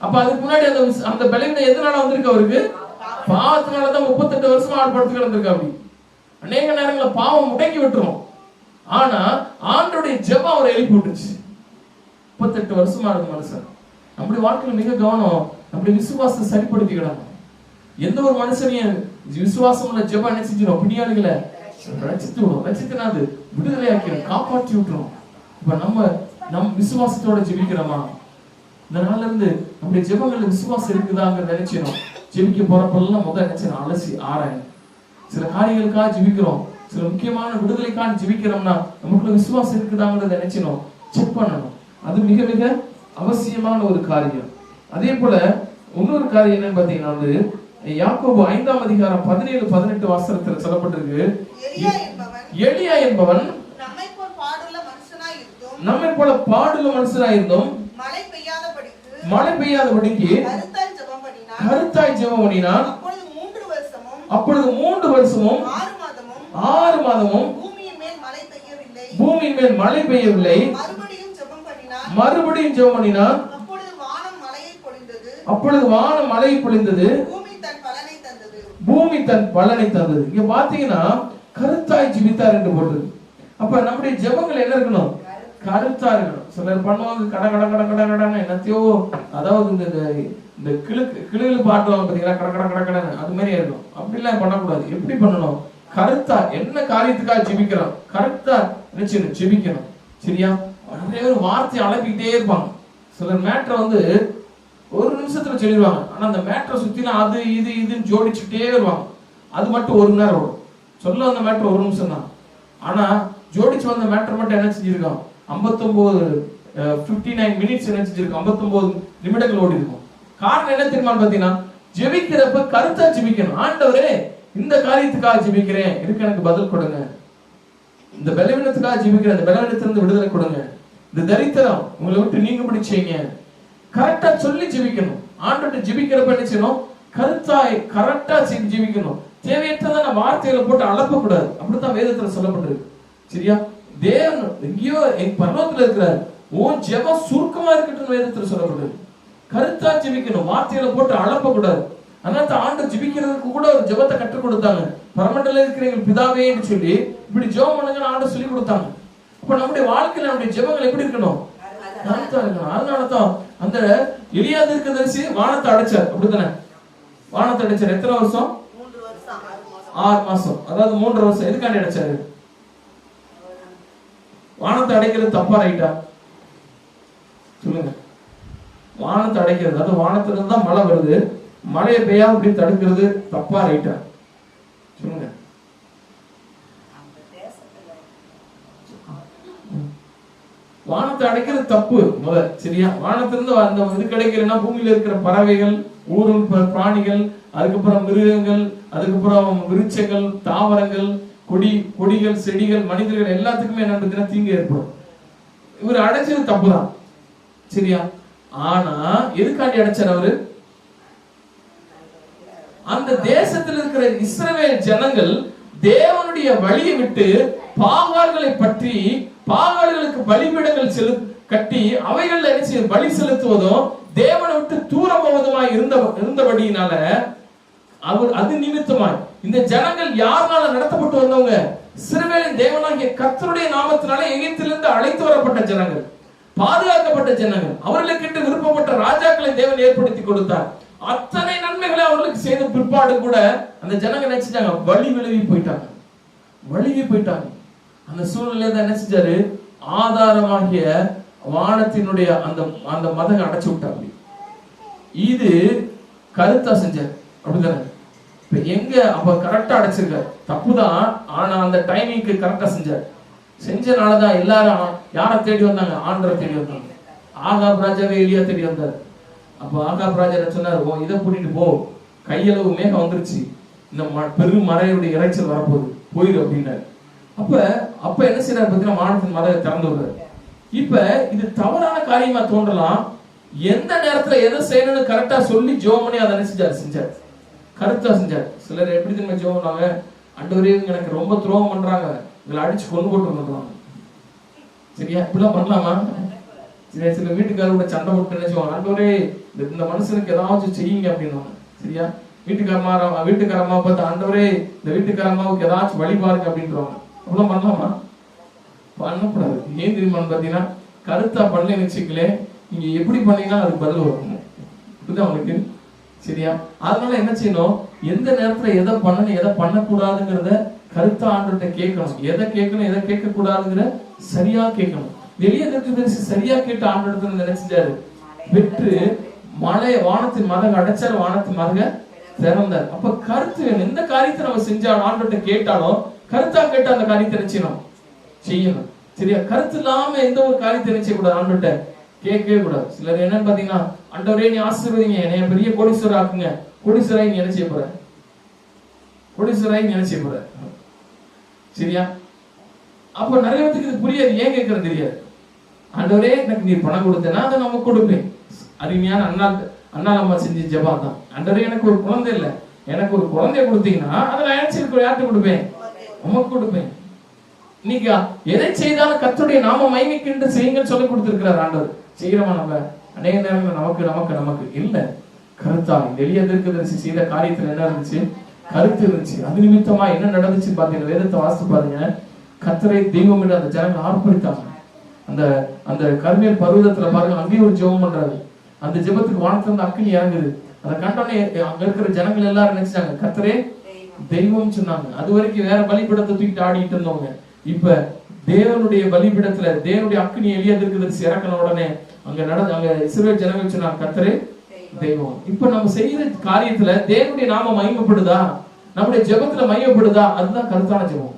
அப்ப அதுக்கு முன்னாடி அந்த பலவீனம் எதனால வந்திருக்கு அவருக்கு? பாவத்தினாலதான் 38 வருஷமா ஆட்படுத்து கிடந்திருக்கு. அப்படி அநேக நேரங்களில் பாவம் முடக்கி விட்டுரும். ஆனா ஆண்டோடைய ஜெபம் அவரை எழுப்பி விட்டுச்சு. 38 வருஷமா இருந்த மனுஷன். நம்முடைய வாழ்க்கையில மிக கவனம், நம்முடைய விசுவாசத்தை சரிப்படுத்திக்கிடணும். எந்த ஒரு மனுஷனையும் விசுவாசம் உள்ள ஜெபம் என்ன செஞ்சிடும்? பிடியாளிகளை ரச்சித்து விடும். ரச்சித்துனாது விடுதலை ஆக்கிடும், காப்பாற்றி விட்டுரும். இப்ப நம்ம விசுவாசத்தோட ஜெபிக்கிறோமா? இந்த நாள்ல இருந்து நம்முடைய ஜெபங்கள்ல விசுவாசம் இருக்குதாங்க நினைச்சோம். ஜெபிக்க போறப்பெல்லாம் முதல் நினைச்சேன் அலசி ஆராயணும். சில காரியங்களுக்காக ஜெபிக்கிறோம், சில முக்கியமான விடுதலைக்காக ஜெபிக்கிறோம்னா நமக்குள்ள விசுவாசம் இருக்குதாங்கிறத நினைச்சணும், செக் பண்ணணும். அது மிக மிக அவசியமான ஒரு காரியம். அதே போல இன்னொரு காரியம் என்னன்னு பாத்தீங்கன்னா, யாக்கோபு 5ஆம் அதிகாரம் 17-18 வாசகத்தில் சொல்லப்பட்டிருக்கு. எலியா என்பவன் நம்மை போல பாடுள்ள மனுஷனாய் இருந்தும் மழை பெய்யாதபடிக்கு கருத்தாய் ஜெபம் பண்ணினான். அப்பொழுது 3 வருஷமும் 6 மாதமும் பூமியின் மேல் மழை பெய்யவில்லை. மறுபடியும் ஜெபம் பண்ணினான். அப்பொழுது வானம் மழை பொழிந்தது, பூமி தன் பலனை தந்தது. இங்க பாத்தீங்கன்னா கருத்தாய் ஜெபித்தார் என்று போடுறது. அப்ப நம்முடைய ஜெபங்கள் என்ன இருக்கணும்? கருத்தா இருக்கணும். சிலர் பண்ணுவாங்க கட கட கட கட கடன்னு என்னத்தையோ, அதாவது இந்த கிளு பாட்டுவாங்க பாத்தீங்களா, கட கட கட கடன்னு, அது மாதிரி இருக்கணும். அப்படிலாம் பண்ணக்கூடாது. எப்படி பண்ணணும்? கருத்தா என்ன காரியத்துக்காக ஜெபிக்கிறோம், கருத்தா நினைச்சு ஜெபிக்கணும். சரியா? நிறைய ஒரு வார்த்தையை அழைப்பிக்கிட்டே இருப்பாங்க. சிலர் மேட்டரை ஒரு நிமிஷத்துல சொல்லிடுவாங்க. ஆனா அந்த மேட்டரை சுத்திலாம் அது இது இதுன்னு ஜோடிச்சுட்டே வருவாங்க. அது மட்டும் 1 மணி நேரம் வரும். சொல்ல அந்த மேட்டர் 1 நிமிஷம் தான். ஆனா ஜோடிச்சு வந்த மேட்டர் மட்டும் என்ன செஞ்சிருக்கோம்? 59 மினிட்ஸ் என்ன செஞ்சிருக்கோம்? 59 நிமிடங்கள் ஓடி இருக்கும். காரணம் என்ன தெரியுமா பாத்தீங்கன்னா, ஜெபிக்கிறப்ப கருத்தா ஜெபிக்கணும். ஆண்டவரே இந்த காரியத்துக்காக ஜெபிக்கிறேன், இதுக்கு எனக்கு பதில் கொடுங்க. இந்த பலவீனத்துக்காக ஜெபிக்கிறேன், இந்த பலவீனத்திலிருந்து விடுதலை கொடுங்க. இந்த தரித்திரம் உங்களை விட்டு நீங்க பிடிச்சீங்க. கரெக்டா சொல்லி ஜெபிக்கணும். ஆண்டவர்கிட்ட ஜெபிக்கிறப்ப என்ன செய்யணும்? கருத்தாய் கரெக்டா ஜெபிக்கணும். தேவையற்றதான வார்த்தைகளை போட்டு அளப்ப கூடாது. அப்படித்தான் வேதத்துல சொல்லப்பட்டிருக்கு. சரியா? தேவன் எங்கேயோ பரலோகத்துல இருக்கிறார். உன் ஜெபம் சுருக்கமா இருக்கட்டும் வேதத்துல சொல்லப்பட்டிருக்கு. கருத்தா ஜெபிக்கணும். வார்த்தைகளை போட்டு அளப்ப கூடாது. அதனால ஆண்டவர் ஜெபிக்கிறதுக்கு கூட ஒரு ஜெபத்தை கற்றுக் கொடுத்தாங்க. பரமண்டல இருக்கிற எங்கள் பிதாவேன்னு சொல்லி இப்படி ஜெபம் பண்ணுங்கன்னு ஆண்டவர் சொல்லி கொடுத்தாங்க. அப்ப நம்முடைய வாழ்க்கையில நம்முடைய ஜெபங்கள் எப்படி இருக்கணும்? கருத்தா இருக்கணும். அதனாலதான் அந்த எலியா தீர்க்கதரிசி வானத்தை அடைச்சார். அப்படித்தானே? வானத்தை அடைச்சார். எத்தனை வருஷம்? 6 மாசம். அதாவது 3 வருஷம். எதுக்காண்டி அடைச்சாரு? வானத்தை அடைக்கிறது தப்பா ரைட்டா சொல்லுங்க? வானத்தை அடைக்கிறது, அதாவது வானத்துல இருந்து தான் மழை வருது, மழையை பெய்யாம அப்படி தடுக்கிறது தப்பா ரைட்டா சொல்லுங்க? வானத்தை அடைக்கிறது தப்பு முதல். சரியா? வானத்திலிருந்து அந்த இது கிடைக்கலன்னா பூமியில இருக்கிற பறவைகள், ஊரும் பிராணிகள், அதுக்கப்புறம் மிருகங்கள், அதுக்கப்புறம் விருட்சங்கள், தாவரங்கள், கொடிகள், செடிகள், மனிதர்கள் எல்லாத்துக்குமே என்ன தீங்கு ஏற்படும். இவர் அடைச்சது தப்புதான். சரியா? ஆனா எதுக்காண்டி அடைச்சார் அவரு? அந்த தேசத்தில் இருக்கிற இஸ்ரவேல் ஜனங்கள் தேவனுடைய வழியை விட்டு பாகால்களை பற்றி பாகால்களுக்கு பலிபீடங்கள் கட்டி அவைகள் பலி செலுத்துவதும் தேவனை விட்டு தூரம் போவதுமாய் இருந்தபடியினால அவர் அது நிமித்தமாய் இந்த ஜனங்கள் யாருனால நடத்தப்பட்டு வந்தவங்க? இஸ்ரவேலின் தேவனாகிய கர்த்தருடைய நாமத்தினால எகிப்திலிருந்து அழைத்து வரப்பட்ட ஜனங்கள். பாதுகாக்கப்பட்ட ஜனங்கள், அவர்களுக்கு விருப்பப்பட்ட ராஜாக்களை தேவன் ஏற்படுத்தி கொடுத்தார். அத்தனை நன்மைகளை அவர்களுக்கு செய்த பிற்பாடு கூட அந்த ஜனங்க நினைச்சிட்டாங்க, வழி போயிட்டாங்க. அந்த சூழ்நிலை தான் என்ன செஞ்சாரு, ஆதாரமாகிய வானத்தினுடைய அந்த மதங்க அடைச்சு விட்டாங்க. இது கருத்தா செஞ்சார், அப்படிதானே? இப்ப எங்க அப்ப கரெக்டா அடைச்சிருக்காரு, தப்புதான், ஆனா அந்த டைமிங்க்கு கரெக்டா செஞ்சனாலதான் எல்லாரும் யாரை தேடி வந்தாங்க, ஆண்டரை தேடி வந்தாங்க. ஆகாப் ராஜாவே எலியா தேடி வந்தார். அப்ப ஆகாப் ராஜா சொன்னார், இதை கூட்டிட்டு போ, கையளவு மேகம் வந்துருச்சு, இந்த பெரும் மறையுடைய இறைச்சல் வரப்போகுது, போயிரு அப்படின்னாரு. அப்ப என்ன செய்யறாரு பார்த்தீங்கன்னா, வானத்தின் மதத்தை திறந்து விடுறாரு. இப்ப இது தவறான காரியமா தோன்றலாம். எந்த நேரத்துல எதை செய்யணும்னு கரெக்டா சொல்லி ஜெபம் பண்ணி அதை செஞ்சார், கருத்தா செஞ்சார். சிலர் எப்படி தெரியுமா ஜெபம் பண்ணாங்க, ஆண்டவரே எனக்கு ரொம்ப துரோகம் பண்றாங்க, இவங்களை அடிச்சு கொண்டு போட்டு வந்துடுவாங்க. சரியா? இப்படிலாம் பண்ணலாமா? சரியா? சில வீட்டுக்காரோட சண்டை போட்டு என்ன செய்வாங்க, ஆண்டவரே இந்த மனுஷனுக்கு ஏதாச்சும் செய்யுங்க அப்படின்வாங்க. சரியா? வீட்டுக்காரம்மா பார்த்து, ஆண்டவரே இந்த வீட்டுக்காரம்மாவுக்கு ஏதாச்சும் வழி பாருங்க அப்படின்றவாங்க. அப்படிலாம் பண்ணலாமா? பண்ணக்கூடாது. ஏன் தெரியுமான்னு பாத்தீங்கன்னா, கருத்தா பண்ணலன்னு வச்சுக்கலே, நீங்க எப்படி பண்ணீங்கன்னா அதுக்கு பதில் வரும். புரியுதா உங்களுக்கு? சரியா? அதனால என்ன செய்யணும், எந்த நேரத்துல எதை பண்ணணும் எதை பண்ணக்கூடாதுங்கிறத கருத்தா ஆண்டவர்கிட்ட கேட்கணும். எதை கேட்கணும் எதை கேட்க கூடாதுங்கிற சரியா கேட்கணும். வெளியே இருக்கிறது சரியா கேட்டு ஆண்டவர்கிட்ட நினைச்சாரு, பெற்று மழை வானத்தின் மதக அடைச்சாரு, வானத்தின் மதக திறந்தார். அப்ப கருத்து வேணும். எந்த காரியத்தை நம்ம செஞ்சாலும் ஆண்டவர்கிட்ட கேட்டாலும் கருத்தா கேட்டு அந்த காரியத்தை செய்யணும். சரியா? கருத்து இல்லாம எந்த ஒரு காரியத்தை நினைச்ச கூடாது, ஆண்டவர்கிட்ட கேட்கவே கூடாது. சிலர் என்னன்னு பாத்தீங்கன்னா, ஆண்டவரே நீ ஆசீர்வதிங்க, என்னைய பெரிய கோடீஸ்வரர் ஆக்குங்க, கோடீஸ்வராய் நீ என்ன செய்ய போற, கோடீஸ்வராய் நீ என்ன செய்ய போற. சரியா? அப்ப நிறைய பேருக்கு இது புரியாது, ஏன் கேட்கறது தெரியாது. ஆண்டவரே எனக்கு நீ பணம் கொடுத்தேன்னா அதை நம்ம கொடுப்பேன். அருமையான அண்ணா அம்மா செஞ்ச ஜெபம் தான். ஆண்டவரே எனக்கு ஒரு குழந்தை இல்லை, எனக்கு ஒரு குழந்தைய கொடுத்தீங்கன்னா அதை நான் நினைச்சிருக்க யார்கிட்ட கொடுப்பேன், உமக்கு கொடுப்பேன். நீங்க எதை செய்தாலும் கர்த்தருடைய நாம மகிமைக்கு செய்யுங்கன்னு சொல்லி கொடுத்திருக்கிறார் ஆண்டவர். செய்யறோமா? நம்ம அநேக நேரங்கள் நமக்கு இல்ல. கருத்தா எளியதற்கு செய்த காரியத்துல என்ன இருந்துச்சு, கருத்து இருந்துச்சு. அது நிமித்தமா என்ன நடந்துச்சு பாத்தீங்கன்னா, வேதத்தை வாசித்து பாருங்க. கர்த்தரை தெய்வம் என்று அந்த ஜனங்கள் ஆர்ப்பரித்தாங்க. அந்த கர்மேல் பர்வதத்துல பாருங்க, அங்கேயும் ஒரு ஜெபம் பண்றாரு. அந்த ஜெபத்துக்கு வானத்துல இருந்து அக்கினி இறங்குது. அதை கண்டோடனே அங்க இருக்கிற ஜனங்கள் எல்லாரும் நினைச்சாங்க கர்த்தரே தெய்வம் சொன்னாங்க. அது வரைக்கும் வேற பலிபீடத்தை தூக்கிட்டு ஆடிட்டு இருந்தவங்க, இப்ப தேவனுடைய பலிபீடத்துல தேவனுடைய அக்கினி எலியாதற்கு இறக்கின உடனே அங்க இஸ்ரவேல் ஜனங்கள் சொன்னாங்க கர்த்தரே தெய்வம். இப்ப நம்ம செய்யற காரியத்துல தேவனுடைய நாம மகிமைப்படுதா, நம்முடைய ஜெபத்துல மகிமைப்படுதா, அதுதான் கருத்தான ஜெபம்.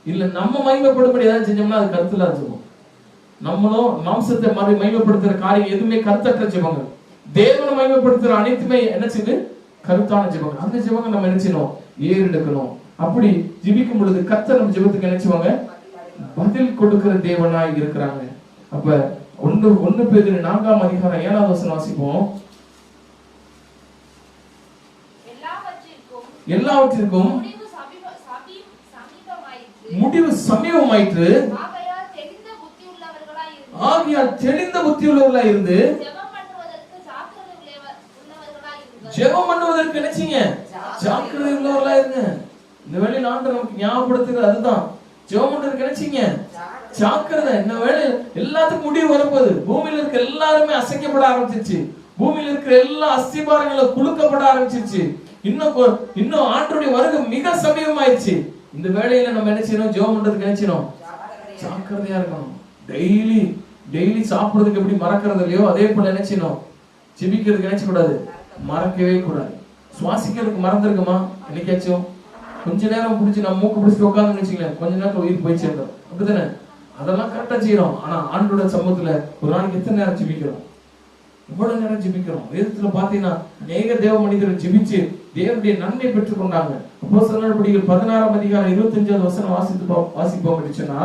இல்ல நம்ம மகிமைப்படும்படி ஏதாவது செஞ்சோம்னா அது கருத்துல ஜெபம். நம்மளும் மாம்சத்தை மகிமைப்படுத்துற காரியம் எதுவுமே கருத்தற்ற ஜெபங்கள். தேவனை மகிமைப்படுத்துற அனைத்துமே என்ன செய்யுது, கருத்தான ஜெபங்கள். அந்த ஜெபங்கள் நம்ம என்ன செய்யணும், ஏறெடுக்கணும். அப்படி ஜெபிக்கும் பொழுது கர்த்தர் நம்ம ஜெபத்துக்கு நினைச்சுவாங்க பதில் கொடுக்கிற தேவனாய் இருக்கிறாங்க. அப்ப 1 பேதுரு 4ஆம் அதிகாரம் 7ஆவது வசனம் வாசிப்போம். எல்லாவற்றிற்கும் முடிவு சமீபமாயிற்று, ஆகையால் தெளிந்த புத்தி உள்ளவர்களாய் இருந்து ஜெபம் பண்ணுவதற்கு நினைச்சீங்க ஜாக்கிரதை உள்ளவர்களாய் இருங்க. இந்த வேளையில் ஆண்டவர் நமக்கு ஞாபகப்படுத்துகிறது அதுதான். ஜெபம் பண்றதுக்கு நினைச்சீங்க ஜாக்கிரதை. இந்த வேளை எல்லாத்துக்கும் முடிவு வரப்போகுது. பூமியில இருக்க எல்லாருமே அசைக்கப்பட ஆரம்பிச்சிருச்சு. பூமியில இருக்கிற எல்லா அஸ்திபாரங்களும் குலுக்கப்பட ஆரம்பிச்சிருச்சு. இன்னும் ஆண்டவருடைய வருகை மிக சமீபமாயிருச்சு. இந்த வேளையில நம்ம என்ன செய்யணும், ஜெபம் பண்றதுக்கு நினைச்சணும் ஜாக்கிரதையா இருக்கணும். டெய்லி சாப்பிடுறதுக்கு எப்படி மறக்கிறது இல்லையோ, அதே போல நினைச்சணும் ஜெபிக்கிறதுக்கு நினைச்ச கூடாது, மறக்கவே கூடாது. சுவாசிக்கிறதுக்கு மறந்துருக்குமா என்னைக்காச்சும்? கொஞ்ச நேரம் பிடிச்சி நம்ம மூக்கு பிடிச்சிட்டு உட்காந்து வச்சுக்கலாம், கொஞ்ச நேரம் உயிர் போய் சேர்ந்தோம், அப்படித்தானே? அதெல்லாம் கரெக்டா செய்யறோம். ஆனா ஆண்டோட சமூகத்துல ஒரு நாளைக்கு எத்தனை நேரம் ஜெபிக்கிறோம், எவ்வளவு நேரம் ஜெபிக்கிறோம்? வேதத்துல பாத்தீங்கன்னா அநேக தேவ மனிதர்கள் ஜெபிச்சு தேவனுடைய நன்மை பெற்றுக் கொண்டாங்க. அப்போஸ்தலர் நடபடிகள் 16ஆம் அதிகாரம் 25வது வசனம் வாசிப்போம் அப்படின்னா,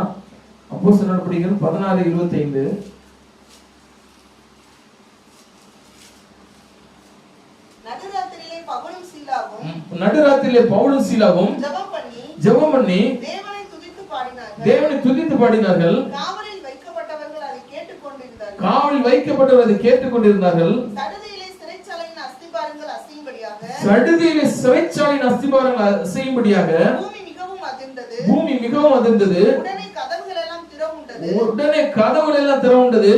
அப்போஸ்தலர் நடபடிகள் 16:25. நடுராத்திரியிலே பவுலும் சீலாவும் ஜெபம் பண்ணி தேவனை துதித்து பாடினார்கள். காவலில் வைக்கப்பட்டவர்கள் அதை கேட்டுக்கொண்டிருந்தார்கள். சடுதியிலே சிறைச்சாலையின் அஸ்திபாரங்கள் அசையும்படியாக பூமி மிகவும் அதிர்ந்தது. உடனே கதவுகள் எல்லாம் திறவுண்டது.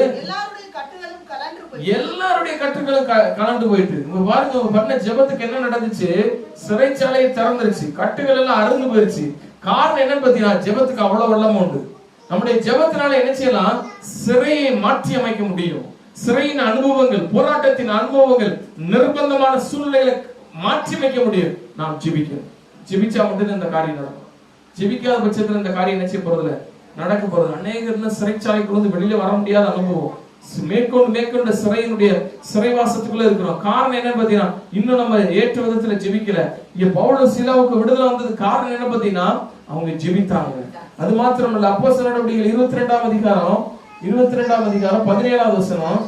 எல்லாருடைய கட்டுகளும் கலண்டு போயிட்டு. இங்க பாருங்க, பண்ண ஜெபத்துக்கு என்ன நடந்துச்சு? சிறைச்சாலையை திறந்துருச்சு, கட்டுகள் எல்லாம் அறுந்து போயிருச்சு. காரணம் என்னன்னு பாத்தீங்கன்னா, ஜெபத்துக்கு அவ்வளவு வல்லமை உண்டு. நம்முடைய ஜெபத்தினால என்ன செய்யலாம்? சிறையை மாற்றி அமைக்க முடியும். சிறையின் அனுபவங்கள், போராட்டத்தின் அனுபவங்கள், நிர்பந்தமான சூழ்நிலைகளை மாற்றி அமைக்க முடியும். நாம் ஜெபிக்கணும். ஜெபிச்சா மட்டும் இந்த காரியம் நடக்கும். ஜெபிக்காத பட்சத்துல இந்த காரியம் என்ன செய்ய போறதில்ல, நடக்க போறது. அநேகர் சிறைச்சாலைக்குள்ள வந்து வெளியில வர முடியாத அனுபவம், மேற்கொண்டு சிறையினுடைய சிறைவாசத்துக்குள்ள இருக்கிறோம். காரணம் என்ன பாத்தீங்கன்னா, இன்னும் நம்ம ஏற்ற விதத்துல ஜெபிக்கல. இங்க பவுலும் சீலாவுக்கு விடுதலை வந்தது காரணம் என்ன பாத்தீங்கன்னா, அவங்க ஜெபித்தாங்க. அது மாத்திரம் இல்ல, அப்போஸ்தலர் நடவடிக்கைகள் 22ஆம் அதிகாரம் 17வது வசனம்.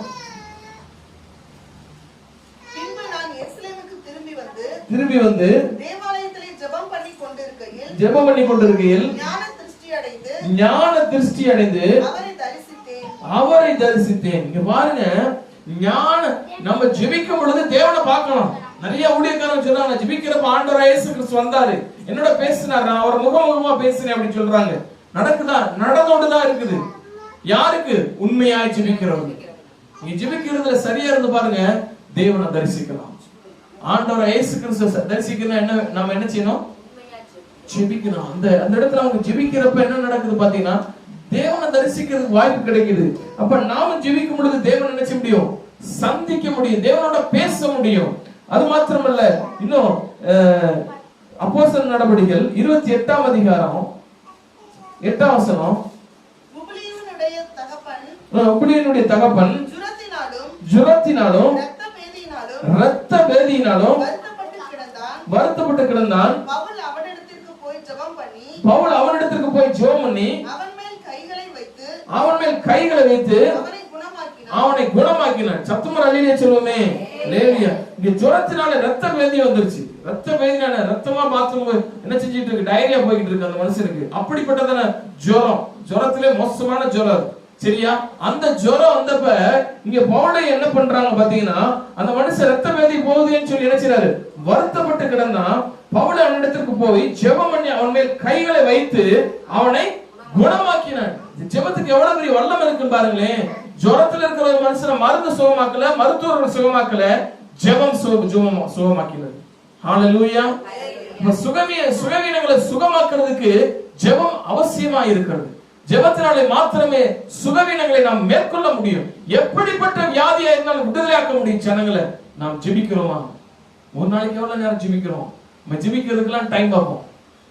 திரும்பி வந்து தேவாலயத்திலே ஜெபம் பண்ணி கொண்டிருக்கையில் ஞான திருஷ்டி அடைந்து அவரை தரிசித்தேன். இங்க பாருங்க, நம்ம ஜெபிக்கும் பொழுது தேவனை பார்க்கணும். நிறைய ஊழியக்காரங்க சொல்றாங்க, ஜெபிக்கிறப்ப ஆண்டவர் இயேசு கிறிஸ்து வந்தாரு, என்னோட பேசினார், நான் அவர் முகமுகமா பேசினேன் அப்படின்னு சொல்றாங்க. நடக்குதா? நடந்தோடுதான் இருக்குது. யாருக்கு? உண்மையாய் ஜெபிக்கிறவங்க. நீங்க ஜெபிக்கிறதுல சரியா இருந்து பாருங்க, தேவனை தரிசிக்கலாம். ஆண்டவர் இயேசு கிறிஸ்து தரிசிக்கணும். என்ன நம்ம என்ன செய்யணும்? ஜெபிக்கணும். அந்த இடத்துல அவங்க ஜெபிக்கிறப்ப என்ன நடக்குது பாத்தீங்கன்னா, தேவனை தரிசிக்கிறதுக்கு வாய்ப்பு கிடைக்குது. அப்ப நாம ஜெபிக்கும் பொழுது தேவனை நினைச்ச முடியும், சந்திக்க முடியும், தேவனோட பேச முடியும். அது மாத்திரமல்ல, இன்னும் அப்போஸ்தலர் நடவடிக்கைகள் 28ஆம் அதிகாரம் 8ஆம் வசனம். உபிலியனுடைய தகப்பன் ஜுரத்தினாலும் இரத்த பேதியினாலும் வருத்தப்பட்டு கிடந்தான். பவுல் அவனிடத்திற்கு போய் ஜெபம் பண்ணி அவன் மேல் கைகளை வைத்து அவனை குணமாக்கினான். சத்தமர் அல்லேலூயா சொல்லுவோமே. அல்லேலூயா. இங்க ஜுரத்தினால இரத்த பேதி வந்துருச்சு. இரத்த பேதினால ரத்தமா பாத்ரூம் என்ன செஞ்சிட்டு இருக்கு? டயரியா போயிட்டு இருக்கு அந்த மனுஷனுக்கு. அப்படிப்பட்டதான ஜுரம், ஜுரத்திலே மோசமான ஜுரம். சரியா? அந்த ஜுரம் வந்தப்ப இங்க பவுலை என்ன பண்றாங்க பாத்தீங்கன்னா, அந்த மனுஷன் இரத்த பேதி போகுதுன்னு சொல்லி நினைச்சாரு, வருத்தப்பட்டு கிடந்தா. பவுல் அவனிடத்திற்கு போய் ஜெபம் பண்ணி அவன் மேல் கைகளை வைத்து அவனை குணமாக்கினான். ஜெபத்துக்கு எவ்வளவு பெரிய வல்லமை இருக்குன்னு பாருங்களேன். ஜுரத்துல இருக்கிற ஒரு மனுஷனை மருந்து சுகமாக்கல, மருத்துவர்கள் சுகமாக்கல, ஜெபம் சுகமாக்கினது. ஹalleluya. சுகவீனங்களை சுகமாக்குறதுக்கு ஜெபம் அவசியமா இருக்கிறது. ஜெபத்தினாலே மாத்திரமே சுகவீனங்களை நாம் மேற்கொள்ள முடியும். எப்படிப்பட்ட வியாதியா இருந்தாலும் விடுதலையாக்க முடியும். ஜனங்களை நாம் ஜெபிக்கிறோமா? ஒரு நாளைக்கு எவ்வளவு நேரம் ஜெபிக்கிறோம்? நம்ம ஜெபிக்கிறதுக்கெல்லாம் டைம் பார்ப்போம்,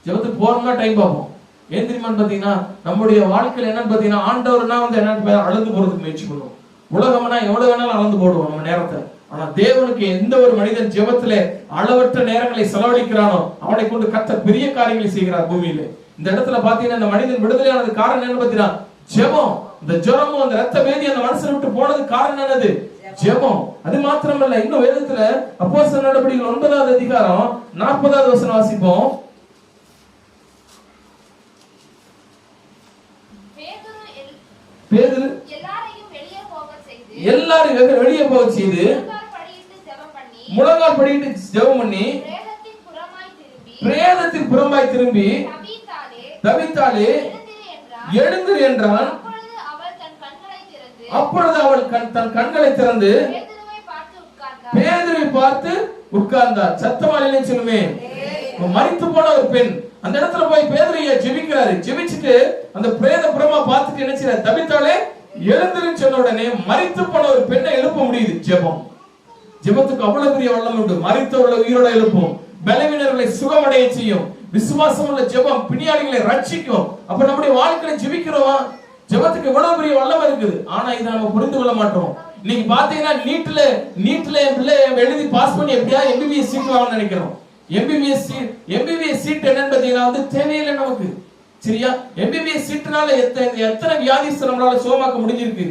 ஜெபத்துக்கு போறோம்னா டைம் பார்ப்போம். ஏன் தெரியுமான்னு பாத்தீங்கன்னா, நம்முடைய வாழ்க்கையில என்னன்னு பாத்தீங்கன்னா, ஆண்டவர்னா வந்து என்ன அளந்து போறதுக்கு முயற்சி பண்ணுவோம். உலகம்னா எவ்வளவு வேணாலும் அளந்து போடுவோம் நம்ம நேரத்தை. ஆனா தேவனுக்கு எந்த ஒரு மனிதன் ஜெபத்திலே அளவற்ற நேரங்களை செலவழிக்கிறானோ அவனை கொண்டு கர்த்தர் பெரிய காரியங்களை செய்கிறார் பூமியில. இந்த இடத்துல பாத்தீங்கன்னா, இந்த மனிதன் விடுதலையானது காரணம் என்ன பாத்தீங்கன்னா, ஜெபம். இந்த ஜுரமும் அந்த இரத்த பேதி அந்த மனுஷனை விட்டு போனது காரணம் என்னது? ஜெபம். அது மாத்திரமல்ல, இன்னும் வேதத்துல அப்போஸ்தலர் நடவடிக்கைகள் 9வது அதிகாரம் 40வது வசனம் வாசிப்போம். பேதுரு எல்லாரையும் வெளியே போக செய்து முழங்கால் படியிட்டு ஜெபம் பண்ணி பிரேதத்தின் புறமாய் திரும்பி தவித்தாலே எழுந்திரு என்றான். அப்பொழுது அவள் தன் கண்களை திறந்து பேதுருவை பார்த்து உட்கார்ந்தார். சத்தமாலே சொல்லுமே. மரித்து போன ஒரு பெண் அந்த இடத்துல போய் பேதுருவைய ஜெபிக்கிறாரு. ஜெபிச்சுட்டு அந்த பிரேத புறமா பார்த்துட்டு என்ன செய்யறாரு? தவித்தாலே எழுந்திருன்னு சொன்ன உடனே மரித்து போன ஒரு பெண்ணை எழுப்ப முடியுது. ஜெபம். ஜெபத்துக்கு அவ்வளவு பெரிய வல்லமை உண்டு. மரித்தவர்களை உயிரோட எழுப்பும், பலவீனர்களை சுகமடைய செய்யும். விசுவாசம் உள்ள ஜெபம் பிணியாளிகளை ரட்சிக்கும். அப்ப நம்முடைய வாழ்க்கையில ஜெபிக்கிறோமா? ஜெபத்துக்கு எவ்வளவு பெரிய வல்லமை இருக்குது. ஆனா இதை நம்ம புரிந்து கொள்ள மாட்டோம். இன்னைக்கு பாத்தீங்கன்னா நீட்ல என் பிள்ளை எழுதி பாஸ் பண்ணி எப்படியா எம்பிபிஎஸ் சீட் வாங்கணும்னு நினைக்கிறோம். எம்பிபிஎஸ் சீட் என்னன்னு பாத்தீங்கன்னா வந்து தேவையில்லை நமக்கு. சரியா? எம்பிபிஎஸ் சீட்னால எத்தனை வியாதிஸ்தர் நம்மளால சுகமாக்க முடிஞ்சிருக்கு,